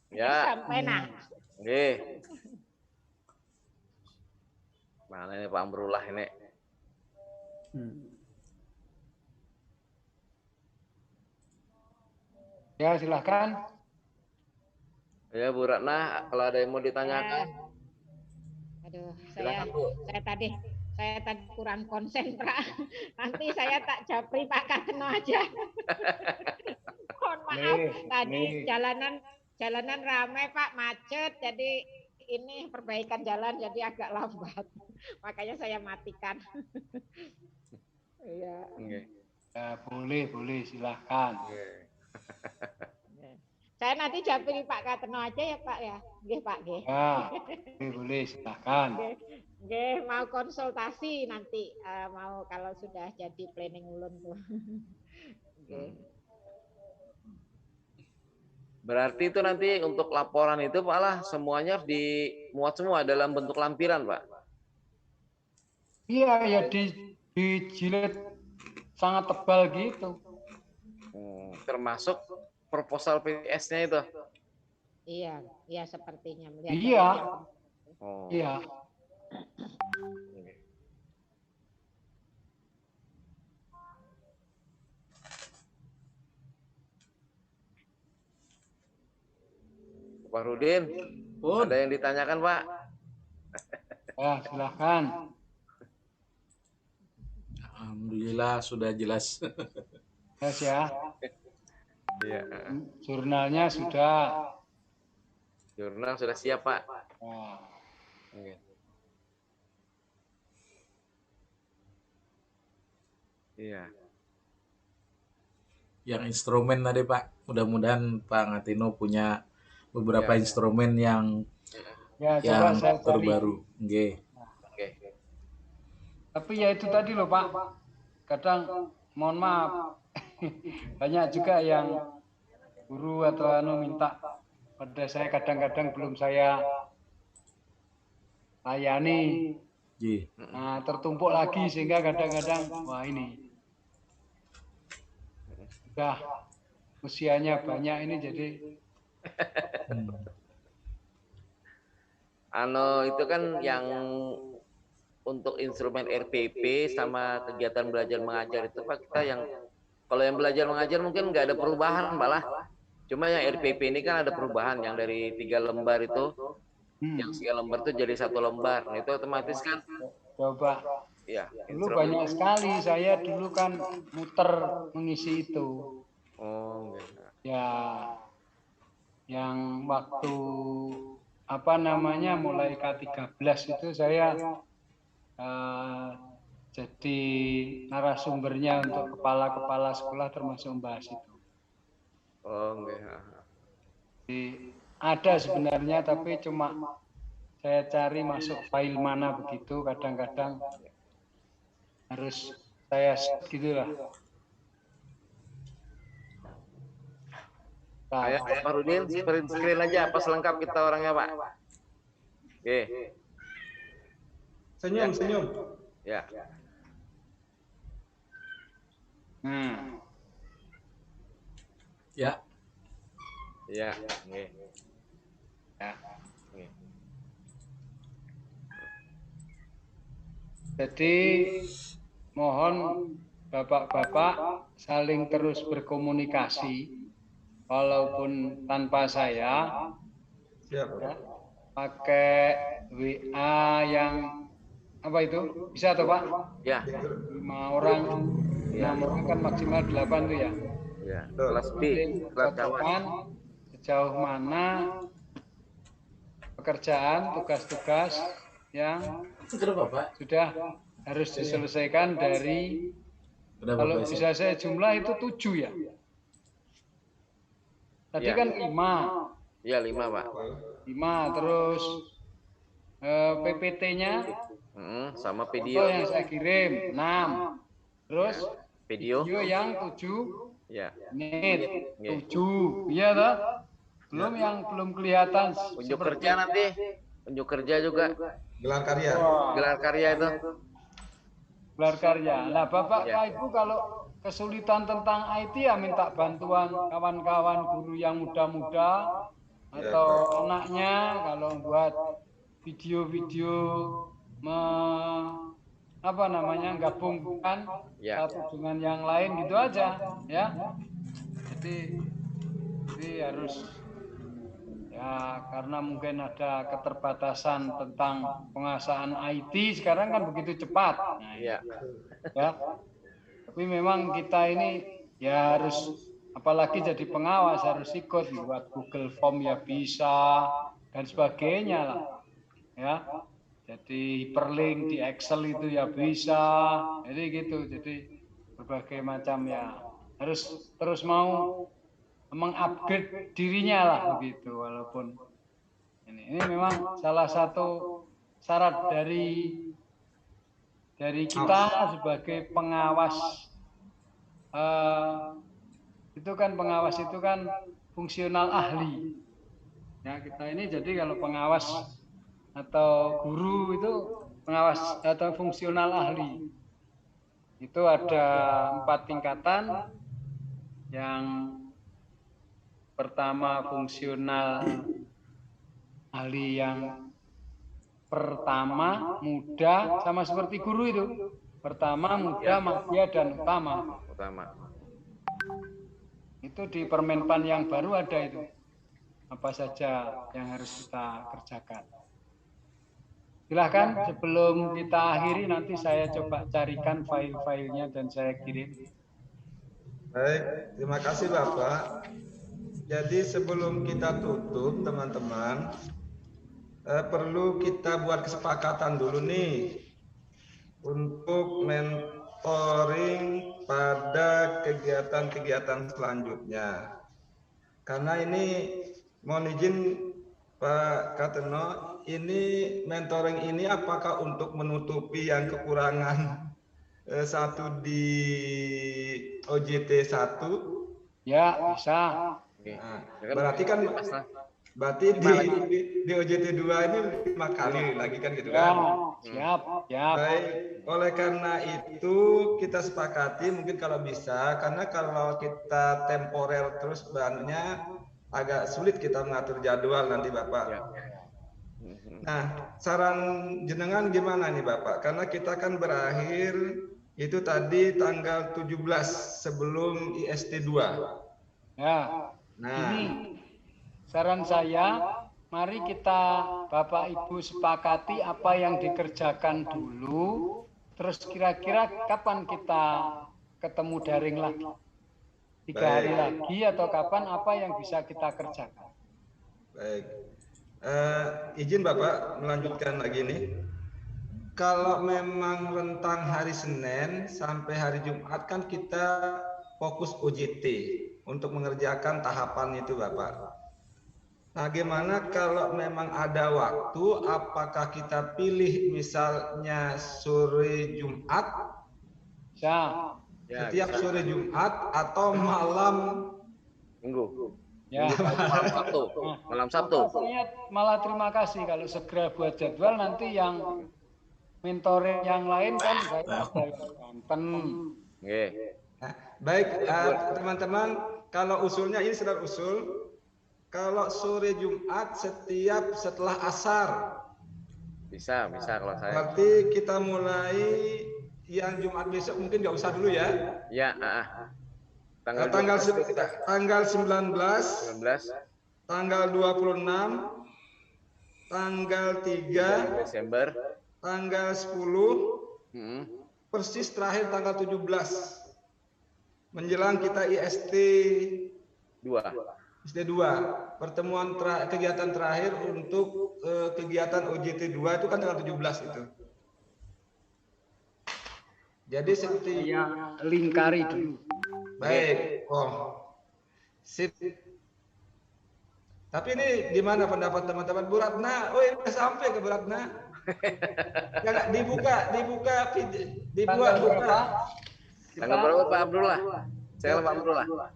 Ya. Sampai nah. Oke. Mana ini Pak Amrullah ini? Ya, silahkan. Ya Bu Ratna, kalau ada yang mau ditanyakan. Aduh, Silakan, Bu. saya tadi kurang konsen, Pak. Nanti saya tak japri Pak Kateno aja. Mohon maaf, tadi jalanan ramai Pak, macet, jadi ini perbaikan jalan jadi agak lambat. Makanya saya matikan. Iya. Ya, boleh, silahkan. Saya nanti japri Pak Kateno aja ya Pak ya. Nggih Pak nggih. Ya, boleh silahkan. Oke, mau konsultasi nanti mau kalau sudah jadi planning ulun tuh. Oke. Berarti itu nanti untuk laporan itu Pak lah semuanya harus dimuat semua dalam bentuk lampiran Pak. Iya, ya dijilid sangat tebal gitu. Termasuk proposal PTS-nya itu. Iya, iya sepertinya. Iya. Oh. Iya. Pak Rudin, ada yang ditanyakan Pak? Ya, silahkan. Alhamdulillah sudah jelas. Jelas ya. Iya. Jurnalnya sudah. Jurnal sudah siap Pak. Nah. Oke. Iya. Yang instrumen tadi Pak, mudah-mudahan Pak Ngatino punya beberapa instrumen yang terbaru. Oke. Tapi ya itu tadi loh Pak, kadang mohon maaf banyak juga yang guru atau minta pada saya, kadang-kadang belum saya layani. Nah, tertumpuk lagi sehingga kadang-kadang wah ini udah usianya banyak ini jadi itu kan yang untuk instrumen RPP sama kegiatan belajar mengajar itu Pak, kita yang kalau yang belajar mengajar mungkin nggak ada perubahan malah. Cuma yang RPP ini kan ada perubahan, yang dari 3 lembar itu yang 3 lembar itu jadi 1 lembar. Nah, itu otomatis kan coba ya dulu banyak sekali saya dulu kan muter mengisi itu. Oh enggak. Ya yang waktu apa namanya mulai K13 itu saya jadi narasumbernya untuk kepala-kepala sekolah termasuk membahas itu. Oh enggak. Jadi, ada sebenarnya tapi cuma saya cari masuk file mana begitu, kadang-kadang harus saya gitulah. Ayo Pak Rudin, screen aja apa selengkap kita orangnya Pak. Oke. Senyum. Ya. Ya. Ya. Oke. Ya. Jadi mohon Bapak-bapak saling terus berkomunikasi walaupun tanpa saya. Siap. Ya, pakai WA yang apa itu? Bisa atau Pak? Ya. 5 orang, 6 orang kan maksimal 8 tuh ya. Ya. Kelas B, kelas kawan. Sejauh mana pekerjaan, tugas-tugas yang sudah harus diselesaikan dari, kalau bisa saya jumlah itu 7 ya. Tadi kan 5. Iya 5 Pak. 5 terus PPT-nya sama video yang saya kirim 6. Terus video yang 7 ya. menit 7. Iya toh? Belum yang belum kelihatan. Unjuk kerja nanti. Unjuk kerja juga. Gelar karya. Gelar karya itu. Gelar karya. Nah, Bapak Ibu kalau kesulitan tentang IT ya minta bantuan kawan-kawan guru yang muda-muda atau anaknya kalau buat video-video gabungkan satu dengan yang lain gitu aja ya. Jadi harus ya, karena mungkin ada keterbatasan tentang penguasaan IT sekarang kan begitu cepat. Nah, ya. Tapi memang kita ini ya harus, apalagi jadi pengawas harus ikut buat Google Form ya bisa dan sebagainya lah. Ya. Jadi hyperlink di Excel itu ya bisa. Jadi gitu. Jadi berbagai macam ya harus terus mau mengupgrade dirinya lah begitu, walaupun ini memang salah satu syarat dari kita sebagai pengawas. Itu kan pengawas itu kan fungsional ahli. Ya, kita ini jadi kalau pengawas atau guru itu pengawas atau fungsional ahli. Itu ada 4 tingkatan. Yang pertama fungsional ahli yang pertama, muda, sama seperti guru itu. Pertama, muda, madya, dan utama. Itu di Permenpan yang baru ada itu. Apa saja yang harus kita kerjakan. Silahkan sebelum kita akhiri nanti saya coba carikan file-filenya dan saya kirim. Baik, terima kasih Bapak. Jadi sebelum kita tutup teman-teman, perlu kita buat kesepakatan dulu nih untuk mentoring pada kegiatan-kegiatan selanjutnya. Karena ini mohon izin Pak Kateno, ini mentoring ini apakah untuk menutupi yang kekurangan satu di OJT 1? Ya, bisa. Nah, berarti kan di OJT 2 ini 5 kali lagi kan gitu kan? Siap. Baik, oleh karena itu kita sepakati mungkin kalau bisa, karena kalau kita temporer terus bahannya agak sulit kita mengatur jadwal nanti Bapak. Nah, saran jenengan gimana nih Bapak? Karena kita kan berakhir itu tadi tanggal 17 sebelum IST 2. Ya. Nah, ini saran saya, mari kita Bapak Ibu sepakati apa yang dikerjakan dulu, terus kira-kira kapan kita ketemu daring lagi? 3 hari lagi atau kapan, apa yang bisa kita kerjakan? Baik. Izin Bapak melanjutkan lagi nih. Kalau memang rentang hari Senin sampai hari Jumat kan kita fokus OJT untuk mengerjakan tahapan itu Bapak. Nah, gimana kalau memang ada waktu, apakah kita pilih misalnya sore Jumat? Ya. Setiap sore Jumat atau malam Minggu. Ya. Malam Sabtu. Saya malah terima kasih kalau segera buat jadwal, nanti yang mentoring yang lain kan saya nonton. Nah, baik teman-teman, kalau usulnya ini sudah usul. Kalau sore Jumat setiap setelah asar. Bisa kalau saya. Berarti kita mulai yang Jumat besok mungkin nggak usah dulu ya. Ya, tanggal 19, tanggal 26, tanggal 3 Desember, tanggal 10, persis terakhir tanggal 17. Menjelang kita IST 2. Pertemuan kegiatan terakhir untuk kegiatan OJT 2 itu kan tanggal 17 itu. Jadi seperti lingkari dulu. Baik. Sip. Tapi ini gimana pendapat teman-teman Bu Ratna? Oh, udah sampai ke Bu Ratna. Jangan dibuka. Tanggal berapa Pak Abdullah? Saya Pak Abdullah.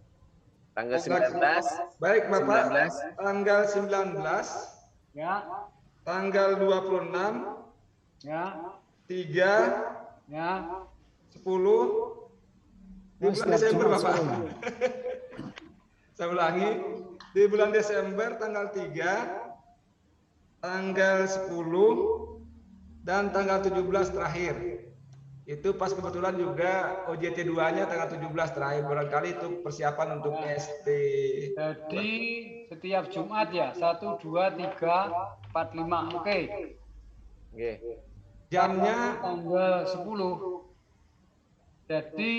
Tanggal 19. Baik Bapak. 19. Tanggal 19. Ya. Tanggal 26. Ya. 3. Ya. 10. Di bulan Desember Bapak. Saya ulangi. Di bulan Desember tanggal 3, tanggal 10, dan tanggal 17 terakhir. Itu pas kebetulan juga OJT 2-nya tanggal 17 terakhir. Barangkali itu persiapan untuk ST. Jadi setiap Jumat ya, 1, 2, 3, 4, 5. Oke. Jamnya tanggal 10. Jadi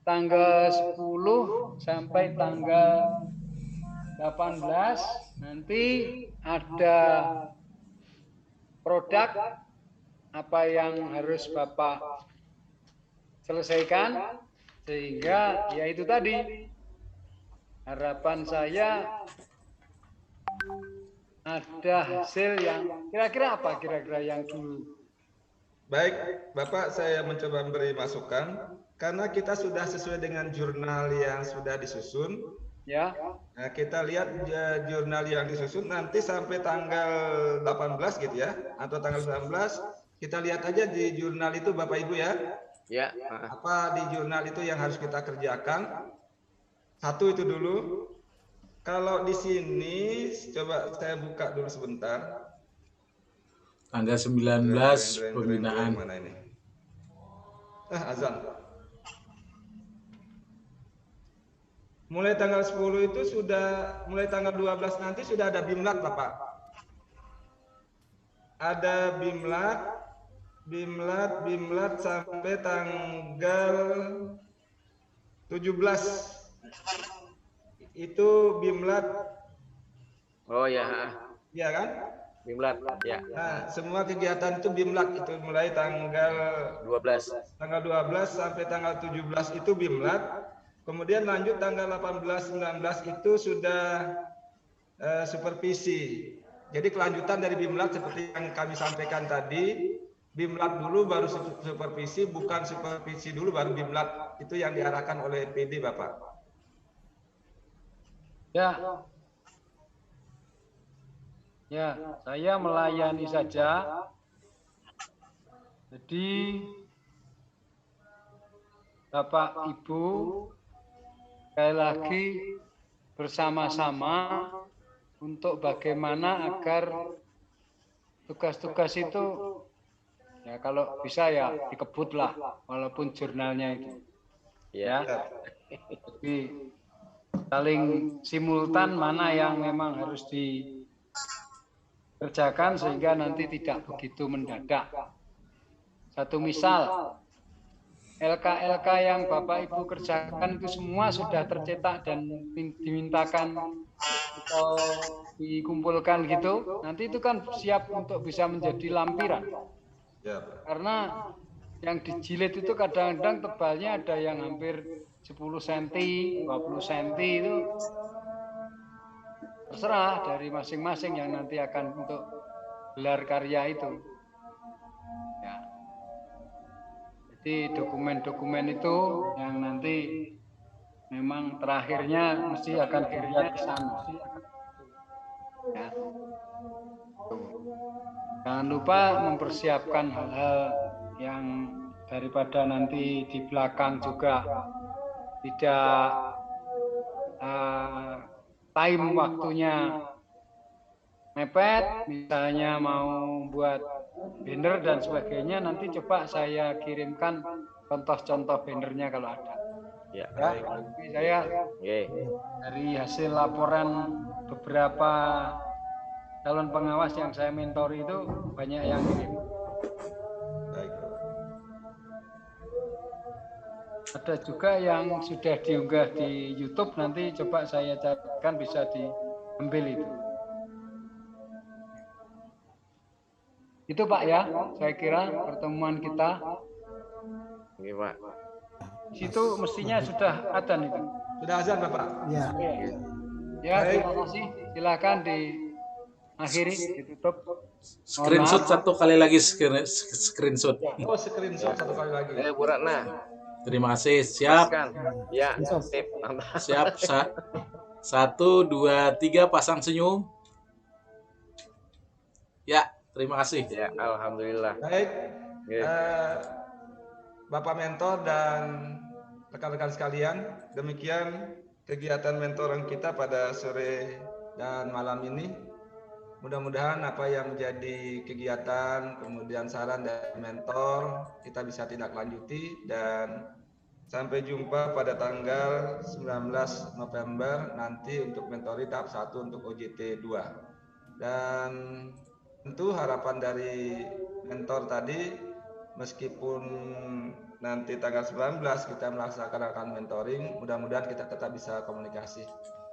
tanggal 10 sampai tanggal 18 nanti ada produk apa yang harus Bapak selesaikan, sehingga ya itu tadi harapan saya ada hasil yang kira-kira apa kira-kira yang dulu? Baik, Bapak, saya mencoba memberi masukan karena kita sudah sesuai dengan jurnal yang sudah disusun. Ya. Nah, kita lihat jurnal yang disusun nanti sampai tanggal 18 gitu ya, atau tanggal 19, kita lihat aja di jurnal itu Bapak Ibu ya. Ya. Apa di jurnal itu yang harus kita kerjakan? Satu itu dulu. Kalau di sini coba saya buka dulu sebentar. Tanggal 19 pembinaan. Mana ini? Azan. Mulai tanggal 10 itu sudah, mulai tanggal 12 nanti sudah ada Bimlat, Bapak. Ada Bimlat sampai tanggal 17. Itu Bimlat. Oh ya. Iya kan? Bimlat, ya. Nah, semua kegiatan itu Bimlat itu mulai tanggal 12. Tanggal 12 sampai tanggal 17 itu Bimlat. Kemudian lanjut tanggal 18-19 itu sudah supervisi. Jadi kelanjutan dari Bimlat seperti yang kami sampaikan tadi, Bimlat dulu baru supervisi, bukan supervisi dulu baru Bimlat. Itu yang diarahkan oleh PD, Bapak. Ya. Ya, saya melayani saja. Jadi Bapak Ibu sekali lagi bersama-sama untuk bagaimana agar tugas-tugas itu ya kalau bisa ya dikebut lah walaupun jurnalnya itu ya. Jadi saling simultan mana yang memang harus dikerjakan sehingga nanti tidak begitu mendadak. Satu misal, LK-LK yang Bapak Ibu kerjakan itu semua sudah tercetak dan dimintakan atau dikumpulkan gitu, nanti itu kan siap untuk bisa menjadi lampiran. Ya, karena yang dijilid itu kadang-kadang tebalnya ada yang hampir 10 cm, 20 cm itu terserah dari masing-masing yang nanti akan untuk gelar karya itu. Ya. Jadi dokumen-dokumen itu yang nanti memang terakhirnya mesti akan dilihat ke sana. Ya. Jangan lupa mempersiapkan hal-hal yang daripada nanti di belakang juga tidak time waktunya mepet, misalnya mau buat banner dan sebagainya, nanti coba saya kirimkan contoh-contoh bannernya kalau ada. Ya. Saya dari hasil laporan beberapa calon pengawas yang saya mentori itu banyak yang kirim. Ada juga yang sudah diunggah di YouTube, nanti coba saya carikan bisa diambil itu. Itu Pak ya, saya kira pertemuan kita. Ini Pak. Di situ mestinya sudah adzan itu. Sudah azan Bapak? Ya. Ya, terima kasih. Silakan diakhiri, ditutup. Screenshot satu kali lagi, screenshot. Oh, screenshot satu kali lagi. Bu Ratna. Terima kasih. Siap. Ya, sip. Siap. 1, 2, 3 pasang senyum. Ya, terima kasih. Ya, alhamdulillah. Baik. Bapak mentor dan rekan-rekan sekalian, demikian kegiatan mentoring kita pada sore dan malam ini. Mudah-mudahan apa yang menjadi kegiatan, kemudian saran dari mentor, kita bisa tindak lanjuti dan sampai jumpa pada tanggal 19 November nanti untuk mentori tahap 1 untuk OJT 2. Dan tentu harapan dari mentor tadi, meskipun nanti tanggal 19 kita melaksanakan mentoring, mudah-mudahan kita tetap bisa komunikasi.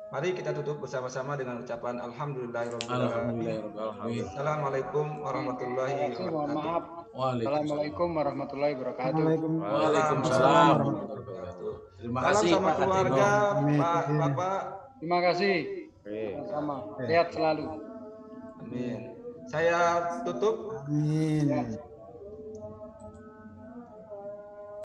Mari kita tutup bersama-sama dengan ucapan Alhamdulillahirrahmanirrahim. Assalamualaikum warahmatullahi wabarakatuh. Assalamualaikum warahmatullahi wabarakatuh. Waalaikumsalam. Terima kasih sama keluarga, Pak, Bapak. Terima kasih. Sama. Sehat selalu. Amin. Saya tutup. Amin.